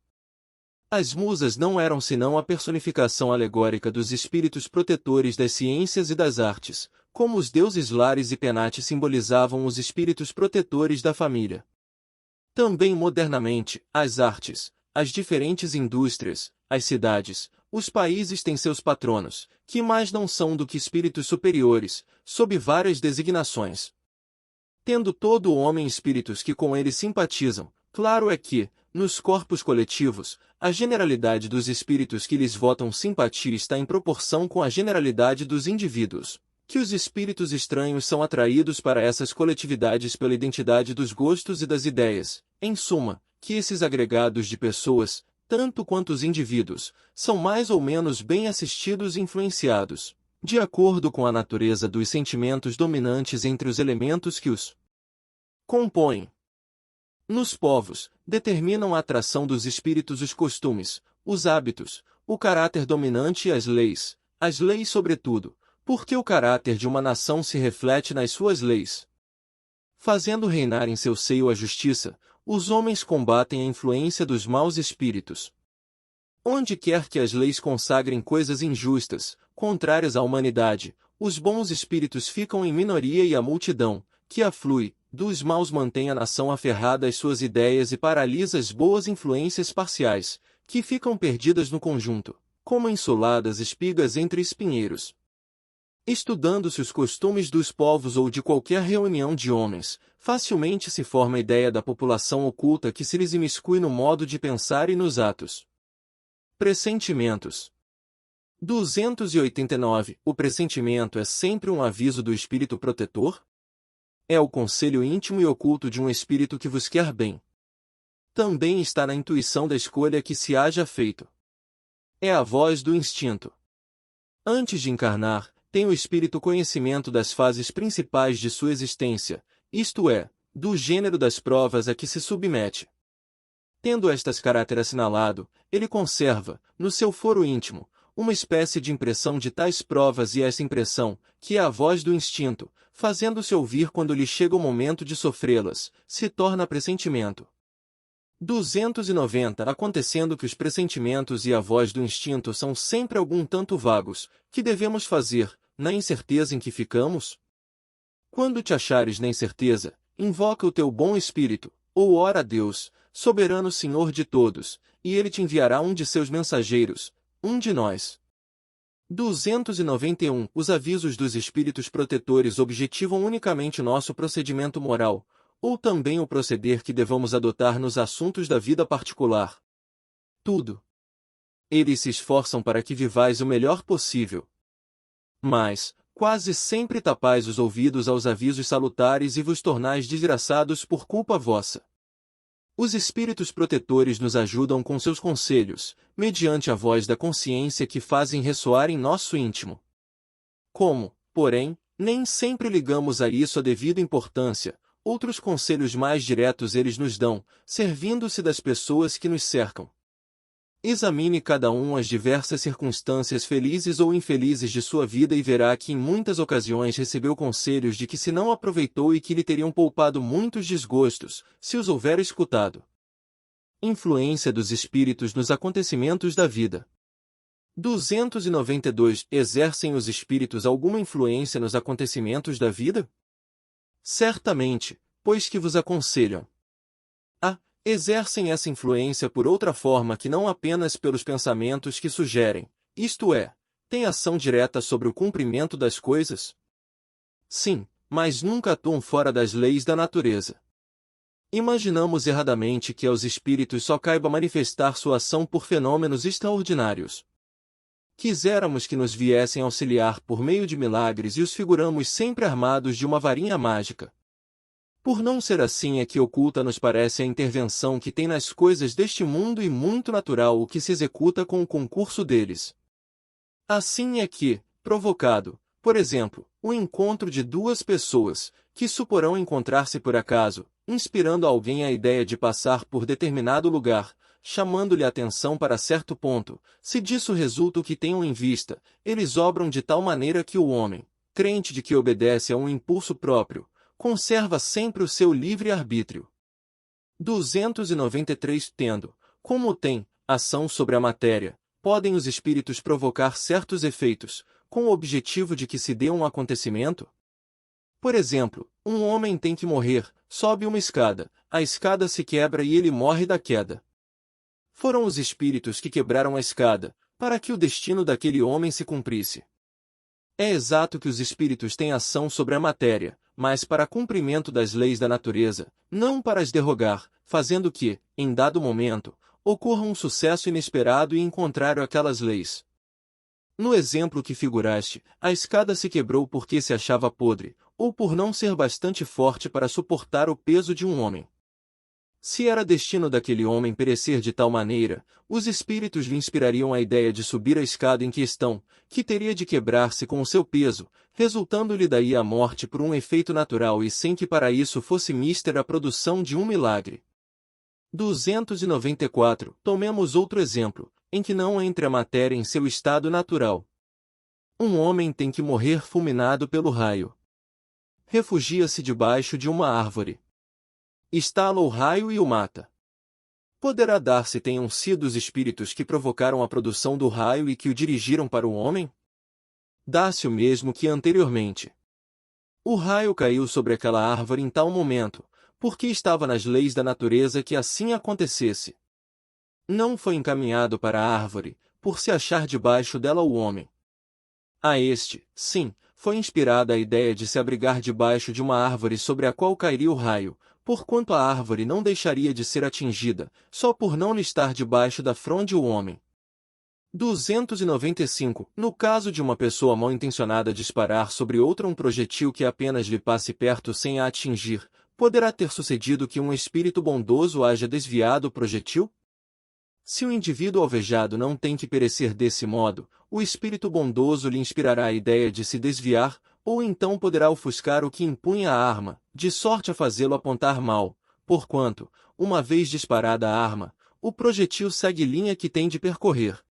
As musas não eram senão a personificação alegórica dos espíritos protetores das ciências e das artes, como os deuses Lares e Penates simbolizavam os espíritos protetores da família. Também modernamente, as artes, as diferentes indústrias, as cidades, os países têm seus patronos, que mais não são do que espíritos superiores, sob várias designações. Tendo todo o homem espíritos que com ele simpatizam, claro é que, nos corpos coletivos, a generalidade dos espíritos que lhes votam simpatia está em proporção com a generalidade dos indivíduos, que os espíritos estranhos são atraídos para essas coletividades pela identidade dos gostos e das ideias, em suma, que esses agregados de pessoas, tanto quanto os indivíduos, são mais ou menos bem assistidos e influenciados, de acordo com a natureza dos sentimentos dominantes entre os elementos que os compõem. Nos povos, determinam a atração dos espíritos os costumes, os hábitos, o caráter dominante e as leis sobretudo, porque o caráter de uma nação se reflete nas suas leis. Fazendo reinar em seu seio a justiça, os homens combatem a influência dos maus espíritos. Onde quer que as leis consagrem coisas injustas, contrárias à humanidade, os bons espíritos ficam em minoria e a multidão, que aflui, dos maus mantém a nação aferrada às suas ideias e paralisa as boas influências parciais, que ficam perdidas no conjunto, como ensoladas espigas entre espinheiros. Estudando-se os costumes dos povos ou de qualquer reunião de homens, facilmente se forma a ideia da população oculta que se lhes imiscui no modo de pensar e nos atos. Pressentimentos. 289. O pressentimento é sempre um aviso do espírito protetor? É o conselho íntimo e oculto de um espírito que vos quer bem. Também está na intuição da escolha que se haja feito. É a voz do instinto. Antes de encarnar, tem o espírito conhecimento das fases principais de sua existência, isto é, do gênero das provas a que se submete. Tendo estas caráter assinalado, ele conserva, no seu foro íntimo, uma espécie de impressão de tais provas e essa impressão, que é a voz do instinto, fazendo-se ouvir quando lhe chega o momento de sofrê-las, se torna pressentimento. 290 Acontecendo que os pressentimentos e a voz do instinto são sempre algum tanto vagos, que devemos fazer, na incerteza em que ficamos? Quando te achares na incerteza, invoca o teu bom espírito, ou ora a Deus, soberano Senhor de todos, e ele te enviará um de seus mensageiros, um de nós. 291 Os avisos dos espíritos protetores objetivam unicamente nosso procedimento moral, ou também o proceder que devamos adotar nos assuntos da vida particular. Tudo. Eles se esforçam para que vivais o melhor possível. Mas, quase sempre tapais os ouvidos aos avisos salutares e vos tornais desgraçados por culpa vossa. Os espíritos protetores nos ajudam com seus conselhos, mediante a voz da consciência que fazem ressoar em nosso íntimo. Como, porém, nem sempre ligamos a isso a devida importância, outros conselhos mais diretos eles nos dão, servindo-se das pessoas que nos cercam. Examine cada um as diversas circunstâncias felizes ou infelizes de sua vida e verá que em muitas ocasiões recebeu conselhos de que se não aproveitou e que lhe teriam poupado muitos desgostos, se os houver escutado. Influência dos espíritos nos acontecimentos da vida. 292 Exercem os espíritos alguma influência nos acontecimentos da vida? Certamente, pois que vos aconselham. Exercem essa influência por outra forma que não apenas pelos pensamentos que sugerem, isto é, têm ação direta sobre o cumprimento das coisas? Sim, mas nunca atuam fora das leis da natureza. Imaginamos erradamente que aos espíritos só caiba manifestar sua ação por fenômenos extraordinários. Quiséramos que nos viessem auxiliar por meio de milagres e os figuramos sempre armados de uma varinha mágica. Por não ser assim é que oculta nos parece a intervenção que tem nas coisas deste mundo e muito natural o que se executa com o concurso deles. Assim é que, provocado, por exemplo, o encontro de duas pessoas, que suporão encontrar-se por acaso, inspirando a alguém a ideia de passar por determinado lugar, chamando-lhe a atenção para certo ponto, se disso resulta o que tenham em vista, eles obram de tal maneira que o homem, crente de que obedece a um impulso próprio, conserva sempre o seu livre-arbítrio. 293 Tendo, como tem, ação sobre a matéria, podem os espíritos provocar certos efeitos, com o objetivo de que se dê um acontecimento? Por exemplo, um homem tem que morrer, sobe uma escada, a escada se quebra e ele morre da queda. Foram os espíritos que quebraram a escada, para que o destino daquele homem se cumprisse. É exato que os espíritos têm ação sobre a matéria, mas para cumprimento das leis da natureza, não para as derrogar, fazendo que, em dado momento, ocorra um sucesso inesperado e em contrário àquelas leis. No exemplo que figuraste, a escada se quebrou porque se achava podre, ou por não ser bastante forte para suportar o peso de um homem. Se era destino daquele homem perecer de tal maneira, os espíritos lhe inspirariam a ideia de subir a escada em questão, que teria de quebrar-se com o seu peso, resultando-lhe daí a morte por um efeito natural e sem que para isso fosse mister a produção de um milagre. 294 Tomemos outro exemplo, em que não entre a matéria em seu estado natural. Um homem tem que morrer fulminado pelo raio. Refugia-se debaixo de uma árvore. Estala o raio e o mata. Poderá dar se tenham sido os espíritos que provocaram a produção do raio e que o dirigiram para o homem? Dá-se o mesmo que anteriormente. O raio caiu sobre aquela árvore em tal momento, porque estava nas leis da natureza que assim acontecesse. Não foi encaminhado para a árvore, por se achar debaixo dela o homem. A este, sim, foi inspirada a ideia de se abrigar debaixo de uma árvore sobre a qual cairia o raio, porquanto a árvore não deixaria de ser atingida, só por não lhe estar debaixo da fronde o homem. 295 No caso de uma pessoa mal intencionada disparar sobre outra um projetil que apenas lhe passe perto sem a atingir, poderá ter sucedido que um espírito bondoso haja desviado o projetil? Se o indivíduo alvejado não tem que perecer desse modo, o espírito bondoso lhe inspirará a ideia de se desviar, ou então poderá ofuscar o que impunha a arma, de sorte a fazê-lo apontar mal, porquanto, uma vez disparada a arma, o projetil segue linha que tem de percorrer.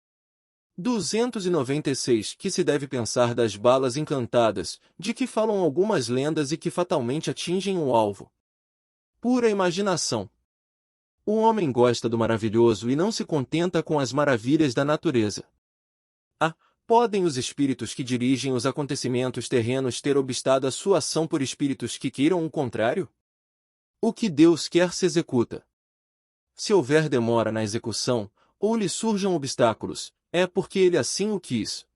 296 Que se deve pensar das balas encantadas, de que falam algumas lendas e que fatalmente atingem o alvo? Pura imaginação. O homem gosta do maravilhoso e não se contenta com as maravilhas da natureza. Podem os espíritos que dirigem os acontecimentos terrenos ter obstado a sua ação por espíritos que queiram o contrário? O que Deus quer se executa. Se houver demora na execução, ou lhe surjam obstáculos, é porque ele assim o quis.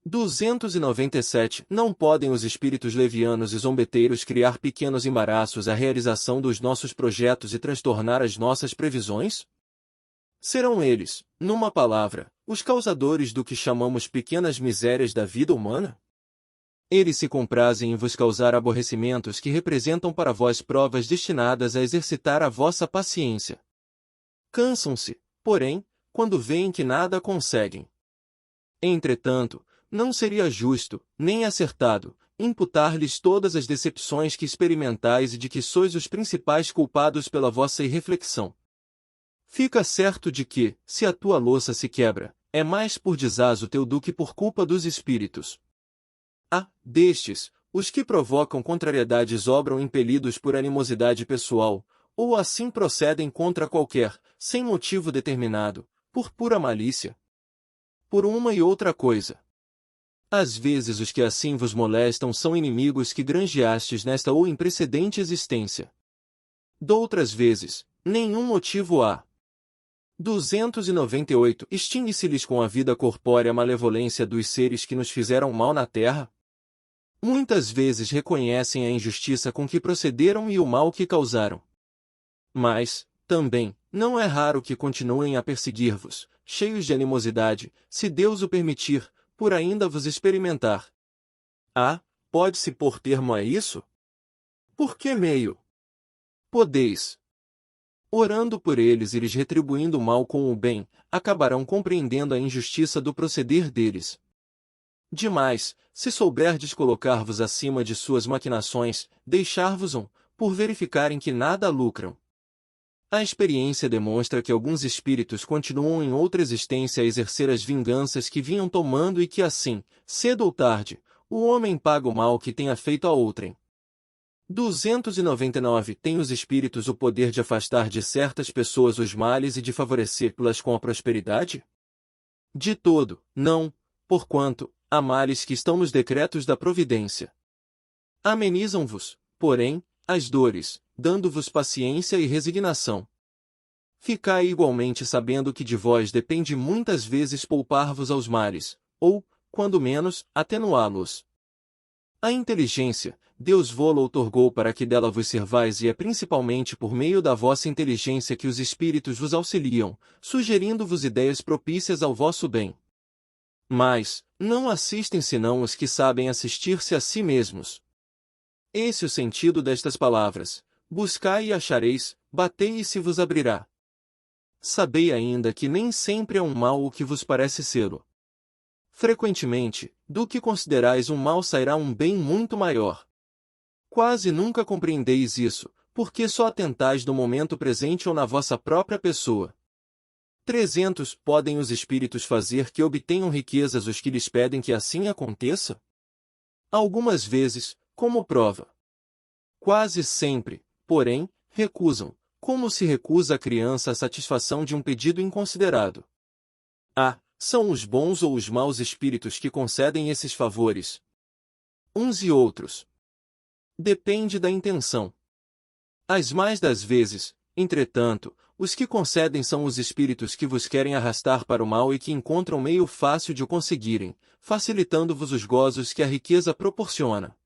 297 Não podem os espíritos levianos e zombeteiros criar pequenos embaraços à realização dos nossos projetos e transtornar as nossas previsões? Serão eles, numa palavra, os causadores do que chamamos pequenas misérias da vida humana? Eles se comprazem em vos causar aborrecimentos que representam para vós provas destinadas a exercitar a vossa paciência. Cansam-se, porém, quando veem que nada conseguem. Entretanto, não seria justo, nem acertado, imputar-lhes todas as decepções que experimentais e de que sois os principais culpados pela vossa irreflexão. Fica certo de que, se a tua louça se quebra, é mais por desazo teu do que por culpa dos espíritos. Destes, os que provocam contrariedades obram impelidos por animosidade pessoal, ou assim procedem contra qualquer, sem motivo determinado, por pura malícia. Por uma e outra coisa. Às vezes os que assim vos molestam são inimigos que granjeastes nesta ou em precedente existência. Doutras vezes, nenhum motivo há. 298 Extingue-se-lhes com a vida corpórea a malevolência dos seres que nos fizeram mal na terra? Muitas vezes reconhecem a injustiça com que procederam e o mal que causaram. Mas, também, não é raro que continuem a perseguir-vos, cheios de animosidade, se Deus o permitir, por ainda vos experimentar. Pode-se pôr termo a isso? Por que meio? Podeis. Orando por eles e lhes retribuindo o mal com o bem, acabarão compreendendo a injustiça do proceder deles. Demais, se souberdes colocar-vos acima de suas maquinações, deixar-vos-ão, por verificarem que nada lucram. A experiência demonstra que alguns espíritos continuam em outra existência a exercer as vinganças que vinham tomando e que assim, cedo ou tarde, o homem paga o mal que tenha feito a outrem. 299 Tem os espíritos o poder de afastar de certas pessoas os males e de favorecê-las com a prosperidade? De todo, não, porquanto, há males que estão nos decretos da providência. Amenizam-vos, porém, as dores, dando-vos paciência e resignação. Ficai igualmente sabendo que de vós depende muitas vezes poupar-vos aos males, ou, quando menos, atenuá-los. A inteligência, Deus vô-la outorgou para que dela vos servais e é principalmente por meio da vossa inteligência que os espíritos vos auxiliam, sugerindo-vos ideias propícias ao vosso bem. Mas, não assistem senão os que sabem assistir-se a si mesmos. Esse é o sentido destas palavras: buscai e achareis, batei e se vos abrirá. Sabei ainda que nem sempre é um mal o que vos parece ser-o. Frequentemente, do que considerais um mal sairá um bem muito maior. Quase nunca compreendeis isso, porque só atentais no momento presente ou na vossa própria pessoa. 300 Podem os espíritos fazer que obtenham riquezas os que lhes pedem que assim aconteça? Algumas vezes, como prova. Quase sempre, porém, recusam, como se recusa a criança a satisfação de um pedido inconsiderado. São os bons ou os maus espíritos que concedem esses favores? Uns e outros. Depende da intenção. As mais das vezes, entretanto, os que concedem são os espíritos que vos querem arrastar para o mal e que encontram meio fácil de o conseguirem, facilitando-vos os gozos que a riqueza proporciona.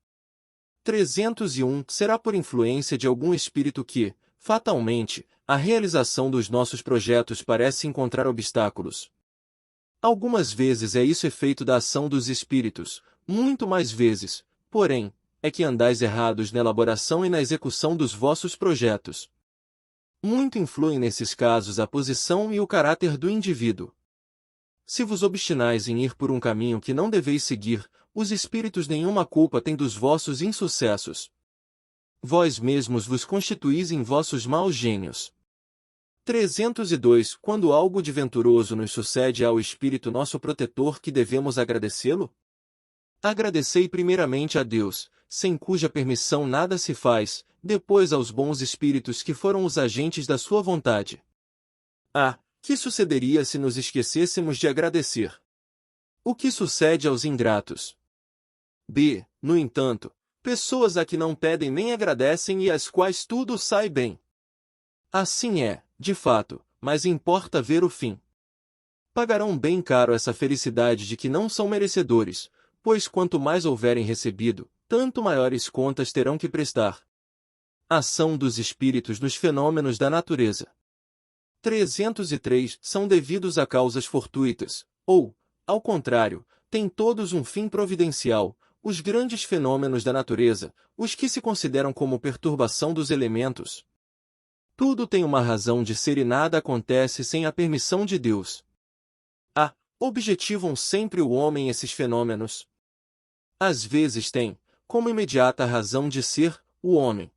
301 Será por influência de algum espírito que, fatalmente, a realização dos nossos projetos parece encontrar obstáculos. Algumas vezes é isso efeito da ação dos espíritos, muito mais vezes, porém, é que andais errados na elaboração e na execução dos vossos projetos. Muito influem nesses casos a posição e o caráter do indivíduo. Se vos obstinais em ir por um caminho que não deveis seguir, os espíritos nenhuma culpa têm dos vossos insucessos. Vós mesmos vos constituís em vossos maus gênios. 302. Quando algo de venturoso nos sucede ao Espírito nosso protetor, que devemos agradecê-lo? Agradecei primeiramente a Deus, sem cuja permissão nada se faz, depois aos bons espíritos que foram os agentes da sua vontade. A. Que sucederia se nos esquecêssemos de agradecer? O que sucede aos ingratos? B. No entanto, pessoas a que não pedem nem agradecem e às quais tudo sai bem. Assim é, de fato, mas importa ver o fim. Pagarão bem caro essa felicidade de que não são merecedores, pois quanto mais houverem recebido, tanto maiores contas terão que prestar. Ação dos espíritos nos fenômenos da natureza. 303. São devidos a causas fortuitas, ou, ao contrário, têm todos um fim providencial, os grandes fenômenos da natureza, os que se consideram como perturbação dos elementos. Tudo tem uma razão de ser e nada acontece sem a permissão de Deus. A. Objetivam sempre o homem esses fenômenos? Às vezes tem, como imediata razão de ser, o homem.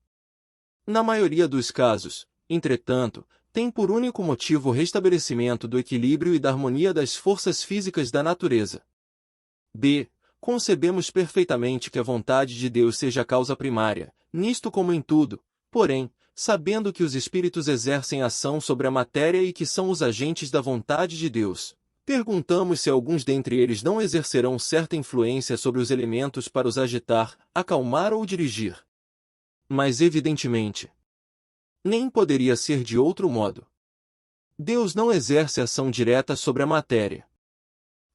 Na maioria dos casos, entretanto, tem por único motivo o restabelecimento do equilíbrio e da harmonia das forças físicas da natureza. B. Concebemos perfeitamente que a vontade de Deus seja a causa primária, nisto como em tudo, porém, sabendo que os espíritos exercem ação sobre a matéria e que são os agentes da vontade de Deus, perguntamos se alguns dentre eles não exercerão certa influência sobre os elementos para os agitar, acalmar ou dirigir. Mas evidentemente, nem poderia ser de outro modo. Deus não exerce ação direta sobre a matéria.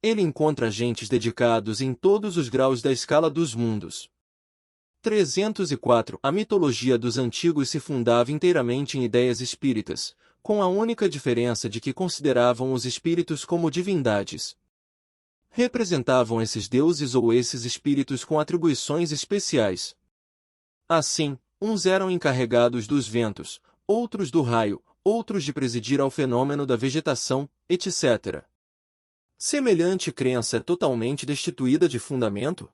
Ele encontra agentes dedicados em todos os graus da escala dos mundos. 304. A mitologia dos antigos se fundava inteiramente em ideias espíritas, com a única diferença de que consideravam os espíritos como divindades. Representavam esses deuses ou esses espíritos com atribuições especiais. Assim, uns eram encarregados dos ventos, outros do raio, outros de presidir ao fenômeno da vegetação, etc. Semelhante crença é totalmente destituída de fundamento?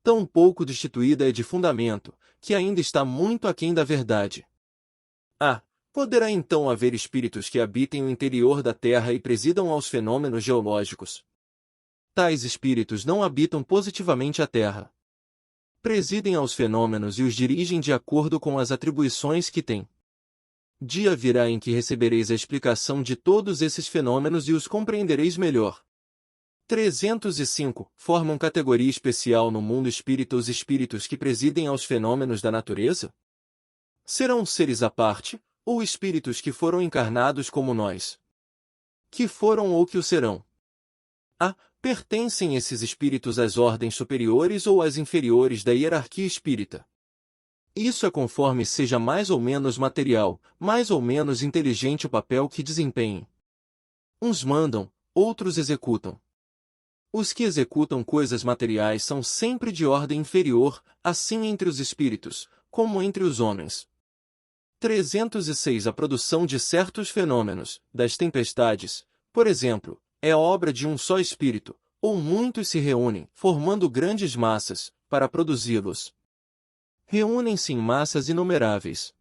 Tão pouco destituída é de fundamento, que ainda está muito aquém da verdade. A. Poderá então haver espíritos que habitem o interior da Terra e presidam aos fenômenos geológicos? Tais espíritos não habitam positivamente a Terra. Presidem aos fenômenos e os dirigem de acordo com as atribuições que têm. Dia virá em que recebereis a explicação de todos esses fenômenos e os compreendereis melhor. 305. Formam categoria especial no mundo espírita os espíritos que presidem aos fenômenos da natureza? Serão seres à parte, ou espíritos que foram encarnados como nós? Que foram ou que o serão? A. Pertencem esses espíritos às ordens superiores ou às inferiores da hierarquia espírita? Isso é conforme seja mais ou menos material, mais ou menos inteligente o papel que desempenhem. Uns mandam, outros executam. Os que executam coisas materiais são sempre de ordem inferior, assim entre os espíritos, como entre os homens. 306. A produção de certos fenômenos, das tempestades, por exemplo, é obra de um só espírito, ou muitos se reúnem, formando grandes massas, para produzi-los. Reúnem-se em massas inumeráveis.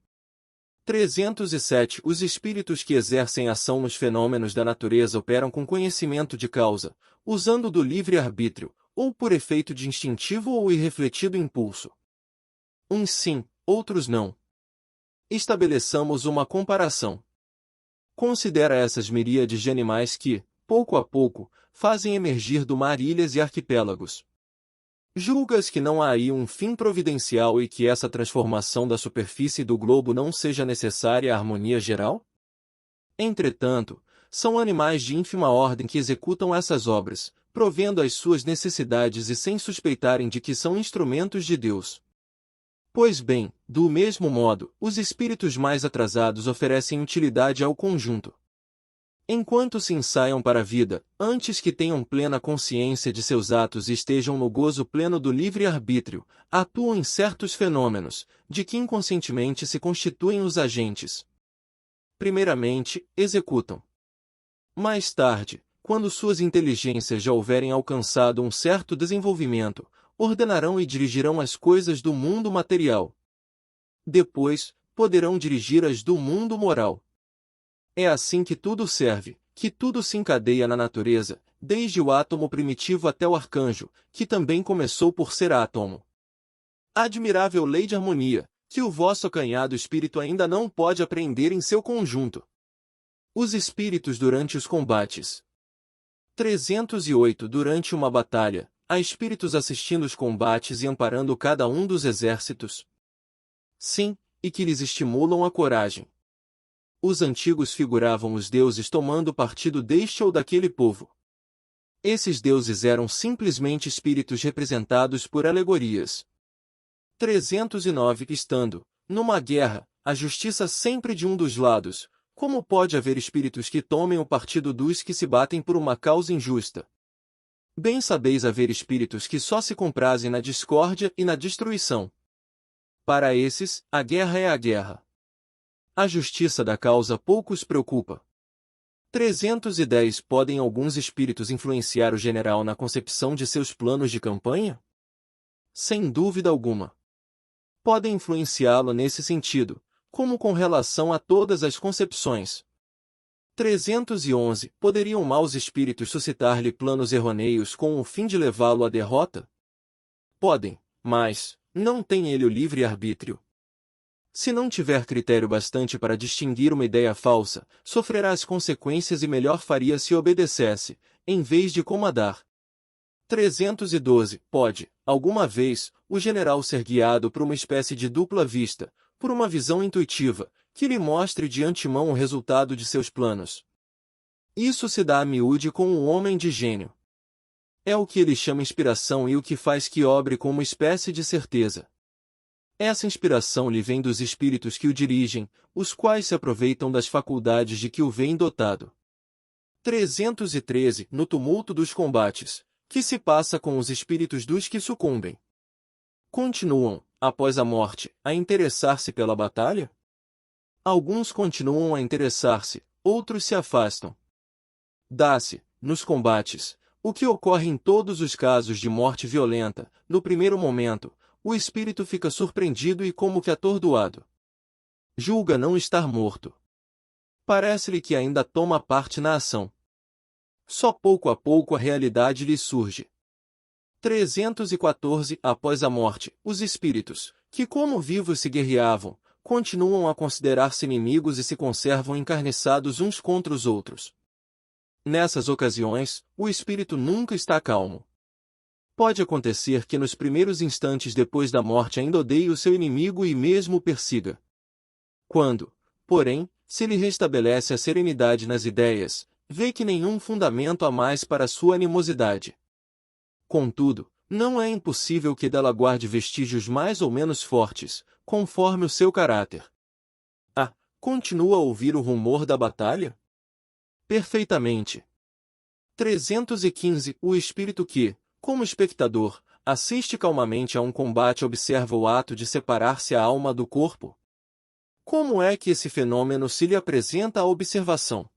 307. Os espíritos que exercem ação nos fenômenos da natureza operam com conhecimento de causa, usando do livre-arbítrio, ou por efeito de instintivo ou irrefletido impulso. Uns sim, outros não. Estabeleçamos uma comparação. Considera essas miríades de animais que, pouco a pouco, fazem emergir do mar ilhas e arquipélagos. Julgas que não há aí um fim providencial e que essa transformação da superfície do globo não seja necessária à harmonia geral? Entretanto, são animais de ínfima ordem que executam essas obras, provendo as suas necessidades e sem suspeitarem de que são instrumentos de Deus. Pois bem, do mesmo modo, os espíritos mais atrasados oferecem utilidade ao conjunto. Enquanto se ensaiam para a vida, antes que tenham plena consciência de seus atos e estejam no gozo pleno do livre-arbítrio, atuam em certos fenômenos, de que inconscientemente se constituem os agentes. Primeiramente, executam. Mais tarde, quando suas inteligências já houverem alcançado um certo desenvolvimento, ordenarão e dirigirão as coisas do mundo material. Depois, poderão dirigir as do mundo moral. É assim que tudo serve, que tudo se encadeia na natureza, desde o átomo primitivo até o arcanjo, que também começou por ser átomo. Admirável lei de harmonia, que o vosso acanhado espírito ainda não pode apreender em seu conjunto. Os espíritos durante os combates. 308 Durante uma batalha, há espíritos assistindo os combates e amparando cada um dos exércitos. Sim, e que lhes estimulam a coragem. Os antigos figuravam os deuses tomando partido deste ou daquele povo. Esses deuses eram simplesmente espíritos representados por alegorias. 309 Estando, numa guerra, a justiça sempre de um dos lados, como pode haver espíritos que tomem o partido dos que se batem por uma causa injusta? Bem sabeis haver espíritos que só se comprazem na discórdia e na destruição. Para esses, a guerra é a guerra. A justiça da causa pouco os preocupa. 310 Podem alguns espíritos influenciar o general na concepção de seus planos de campanha? Sem dúvida alguma. Podem influenciá-lo nesse sentido, como com relação a todas as concepções. 311 Poderiam maus espíritos suscitar-lhe planos errôneos com o fim de levá-lo à derrota? Podem, mas não tem ele o livre-arbítrio. Se não tiver critério bastante para distinguir uma ideia falsa, sofrerá as consequências e melhor faria se obedecesse, em vez de comandar. 312 Pode, alguma vez, o general ser guiado por uma espécie de dupla vista, por uma visão intuitiva, que lhe mostre de antemão o resultado de seus planos. Isso se dá a miúde com um homem de gênio. É o que ele chama inspiração e o que faz que obre com uma espécie de certeza. Essa inspiração lhe vem dos espíritos que o dirigem, os quais se aproveitam das faculdades de que o vêm dotado. 313 No tumulto dos combates, que se passa com os espíritos dos que sucumbem? Continuam, após a morte, a interessar-se pela batalha? Alguns continuam a interessar-se, outros se afastam. Dá-se, nos combates, o que ocorre em todos os casos de morte violenta, no primeiro momento, o espírito fica surpreendido e como que atordoado. Julga não estar morto. Parece-lhe que ainda toma parte na ação. Só pouco a pouco a realidade lhe surge. 314 Após a morte, os espíritos, que como vivos se guerreavam, continuam a considerar-se inimigos e se conservam encarniçados uns contra os outros. Nessas ocasiões, o espírito nunca está calmo. Pode acontecer que nos primeiros instantes depois da morte ainda odeie o seu inimigo e mesmo o persiga. Quando, porém, se lhe restabelece a serenidade nas ideias, vê que nenhum fundamento há mais para sua animosidade. Contudo, não é impossível que dela guarde vestígios mais ou menos fortes, conforme o seu caráter. Continua a ouvir o rumor da batalha? Perfeitamente. 315 O espírito que, como espectador, assiste calmamente a um combate observa o ato de separar-se a alma do corpo. Como é que esse fenômeno se lhe apresenta à observação?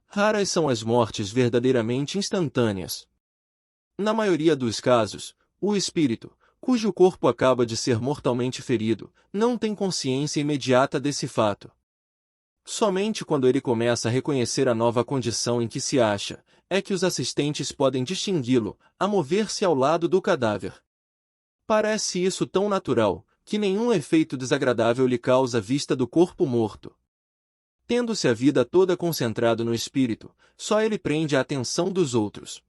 Raras são as mortes verdadeiramente instantâneas. Na maioria dos casos, o espírito, cujo corpo acaba de ser mortalmente ferido, não tem consciência imediata desse fato. Somente quando ele começa a reconhecer a nova condição em que se acha, é que os assistentes podem distingui-lo, a mover-se ao lado do cadáver. Parece isso tão natural, que nenhum efeito desagradável lhe causa a vista do corpo morto. Tendo-se a vida toda concentrada no espírito, só ele prende a atenção dos outros.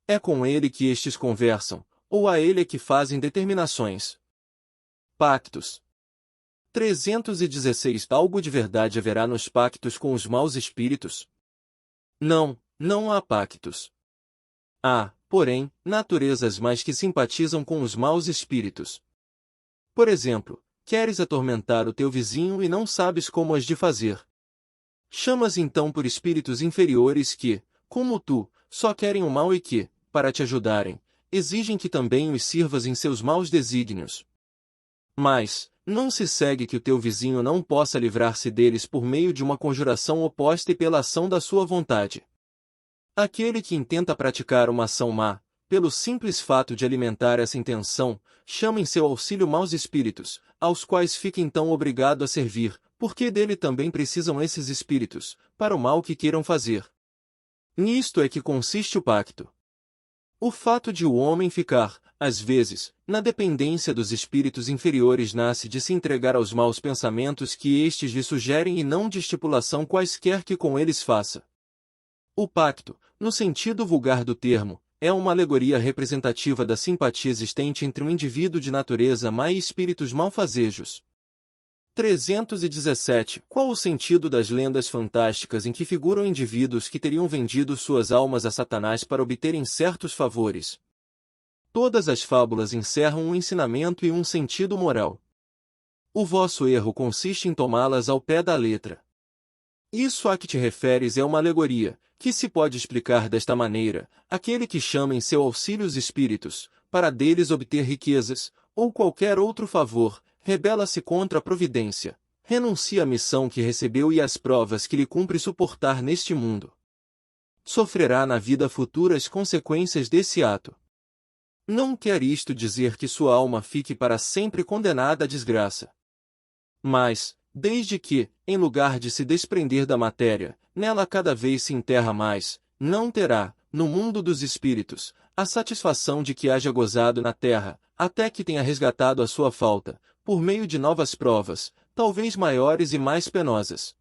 É com ele que estes conversam, ou a ele é que fazem determinações. Pactos. 316 Algo de verdade haverá nos pactos com os maus espíritos? Não há pactos. Há, porém, naturezas mais que simpatizam com os maus espíritos. Por exemplo, queres atormentar o teu vizinho e não sabes como has de fazer. Chamas então por espíritos inferiores que, como tu, só querem o mal e que, para te ajudarem, exigem que também os sirvas em seus maus desígnios. Mas, não se segue que o teu vizinho não possa livrar-se deles por meio de uma conjuração oposta e pela ação da sua vontade. Aquele que intenta praticar uma ação má, pelo simples fato de alimentar essa intenção, chama em seu auxílio maus espíritos, aos quais fica então obrigado a servir, porque dele também precisam esses espíritos, para o mal que queiram fazer. Nisto é que consiste o pacto. O fato de o homem ficar, às vezes, na dependência dos espíritos inferiores nasce de se entregar aos maus pensamentos que estes lhe sugerem e não de estipulação quaisquer que com eles faça. O pacto, no sentido vulgar do termo, é uma alegoria representativa da simpatia existente entre um indivíduo de natureza má e espíritos malfazejos. 317. Qual o sentido das lendas fantásticas em que figuram indivíduos que teriam vendido suas almas a Satanás para obterem certos favores? Todas as fábulas encerram um ensinamento e um sentido moral. O vosso erro consiste em tomá-las ao pé da letra. Isso a que te referes é uma alegoria, que se pode explicar desta maneira: aquele que chama em seu auxílio os espíritos, para deles obter riquezas, ou qualquer outro favor, rebela-se contra a providência, renuncia à missão que recebeu e às provas que lhe cumpre suportar neste mundo. Sofrerá na vida futura as consequências desse ato. Não quer isto dizer que sua alma fique para sempre condenada à desgraça. Mas, desde que, em lugar de se desprender da matéria, nela cada vez se enterra mais, não terá, no mundo dos espíritos, a satisfação de que haja gozado na terra, até que tenha resgatado a sua falta, por meio de novas provas, talvez maiores e mais penosas.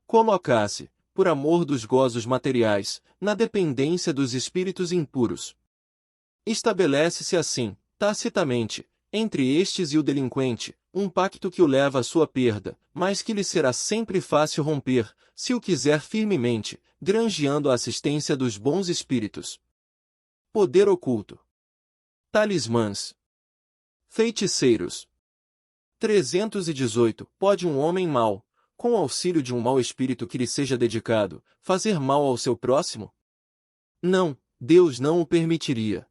Coloca-se, por amor dos gozos materiais, na dependência dos espíritos impuros. Estabelece-se assim, tacitamente, entre estes e o delinquente, um pacto que o leva à sua perda, mas que lhe será sempre fácil romper, se o quiser firmemente, granjeando a assistência dos bons espíritos. Poder oculto. Talismãs. Feiticeiros. 318. Pode um homem mau, com o auxílio de um mau espírito que lhe seja dedicado, fazer mal ao seu próximo? Não, Deus não o permitiria.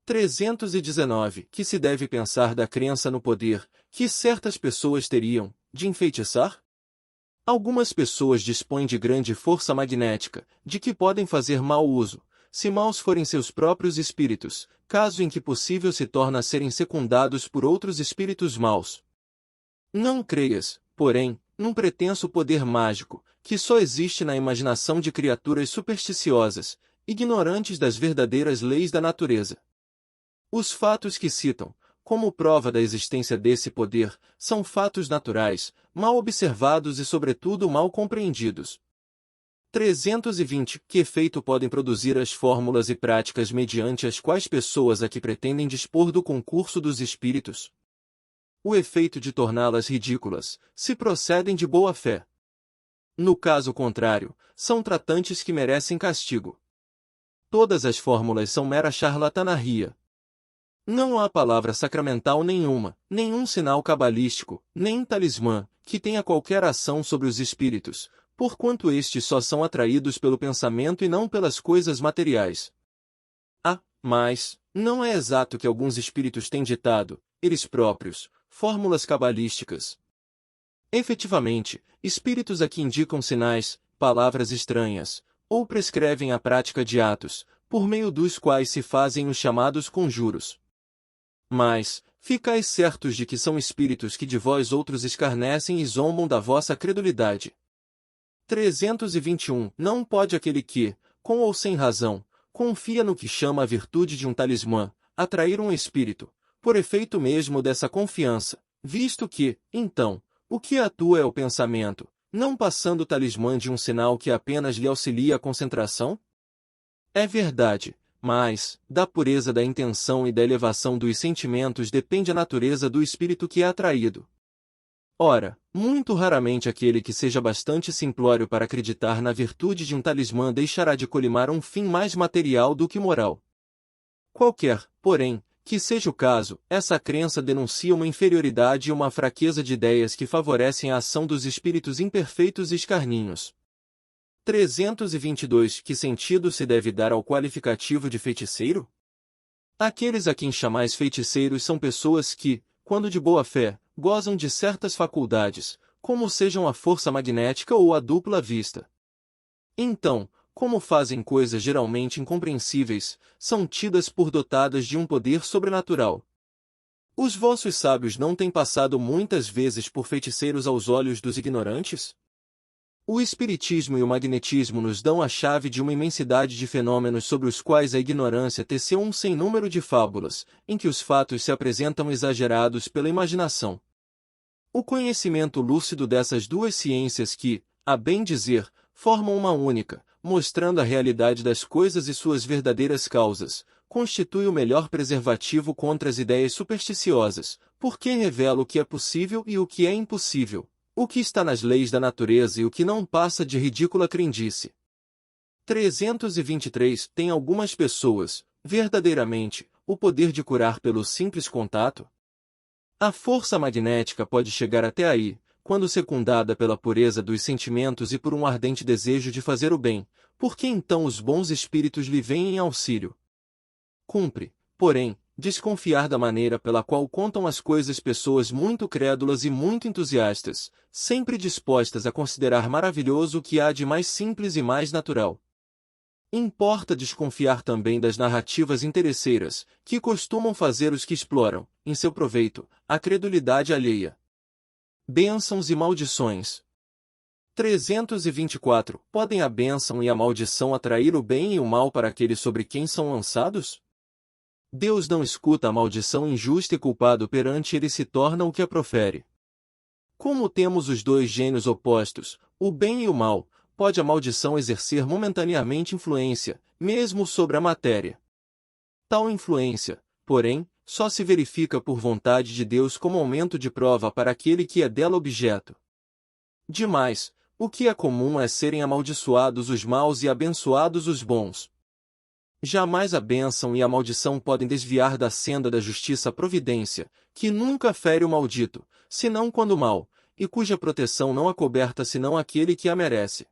319. Que se deve pensar da crença no poder, que certas pessoas teriam, de enfeitiçar? Algumas pessoas dispõem de grande força magnética, de que podem fazer mau uso, se maus forem seus próprios espíritos, caso em que possível se torna a serem secundados por outros espíritos maus. Não creias, porém, num pretenso poder mágico, que só existe na imaginação de criaturas supersticiosas, ignorantes das verdadeiras leis da natureza. Os fatos que citam, como prova da existência desse poder, são fatos naturais, mal observados e sobretudo mal compreendidos. 320. Que efeito podem produzir as fórmulas e práticas mediante as quais pessoas a que pretendem dispor do concurso dos espíritos? O efeito de torná-las ridículas, se procedem de boa fé. No caso contrário, são tratantes que merecem castigo. Todas as fórmulas são mera charlatanaria. Não há palavra sacramental nenhuma, nenhum sinal cabalístico, nem talismã, que tenha qualquer ação sobre os espíritos, porquanto estes só são atraídos pelo pensamento e não pelas coisas materiais. Mas, não é exato que alguns espíritos têm ditado, eles próprios, fórmulas cabalísticas. Efetivamente, espíritos aqui indicam sinais, palavras estranhas, ou prescrevem a prática de atos, por meio dos quais se fazem os chamados conjuros. Mas, ficais certos de que são espíritos que de vós outros escarnecem e zombam da vossa credulidade. 321. Não pode aquele que, com ou sem razão, confia no que chama a virtude de um talismã, atrair um espírito, por efeito mesmo dessa confiança, visto que, então, o que atua é o pensamento, não passando o talismã de um sinal que apenas lhe auxilia a concentração? É verdade, mas, da pureza da intenção e da elevação dos sentimentos depende a natureza do espírito que é atraído. Ora, muito raramente aquele que seja bastante simplório para acreditar na virtude de um talismã deixará de colimar um fim mais material do que moral. Qualquer, porém, Que seja o caso, essa crença denuncia uma inferioridade e uma fraqueza de ideias que favorecem a ação dos espíritos imperfeitos e escarninhos. 322. Que sentido se deve dar ao qualificativo de feiticeiro? Aqueles a quem chamais feiticeiros são pessoas que, quando de boa fé, gozam de certas faculdades, como sejam a força magnética ou a dupla vista. Então, como fazem coisas geralmente incompreensíveis, são tidas por dotadas de um poder sobrenatural. Os vossos sábios não têm passado muitas vezes por feiticeiros aos olhos dos ignorantes? O espiritismo e o magnetismo nos dão a chave de uma imensidade de fenômenos sobre os quais a ignorância teceu um sem número de fábulas, em que os fatos se apresentam exagerados pela imaginação. O conhecimento lúcido dessas duas ciências que, a bem dizer, formam uma única, mostrando a realidade das coisas e suas verdadeiras causas, constitui o melhor preservativo contra as ideias supersticiosas, porque revela o que é possível e o que é impossível, o que está nas leis da natureza e o que não passa de ridícula crendice. 323. Tem algumas pessoas, verdadeiramente, o poder de curar pelo simples contato? A força magnética pode chegar até aí, quando secundada pela pureza dos sentimentos e por um ardente desejo de fazer o bem, porque então os bons espíritos lhe vêm em auxílio. Cumpre, porém, desconfiar da maneira pela qual contam as coisas pessoas muito crédulas e muito entusiastas, sempre dispostas a considerar maravilhoso o que há de mais simples e mais natural. Importa desconfiar também das narrativas interesseiras, que costumam fazer os que exploram, em seu proveito, a credulidade alheia. Bênçãos e maldições. 324. Podem a bênção e a maldição atrair o bem e o mal para aqueles sobre quem são lançados? Deus não escuta a maldição injusta e culpado perante ele se torna o que a profere. Como temos os dois gênios opostos, o bem e o mal, pode a maldição exercer momentaneamente influência, mesmo sobre a matéria. Tal influência, porém, só se verifica por vontade de Deus como aumento de prova para aquele que é dela objeto. Demais, o que é comum é serem amaldiçoados os maus e abençoados os bons. Jamais a bênção e a maldição podem desviar da senda da justiça a providência, que nunca fere o maldito, senão quando mal, e cuja proteção não acoberta senão aquele que a merece.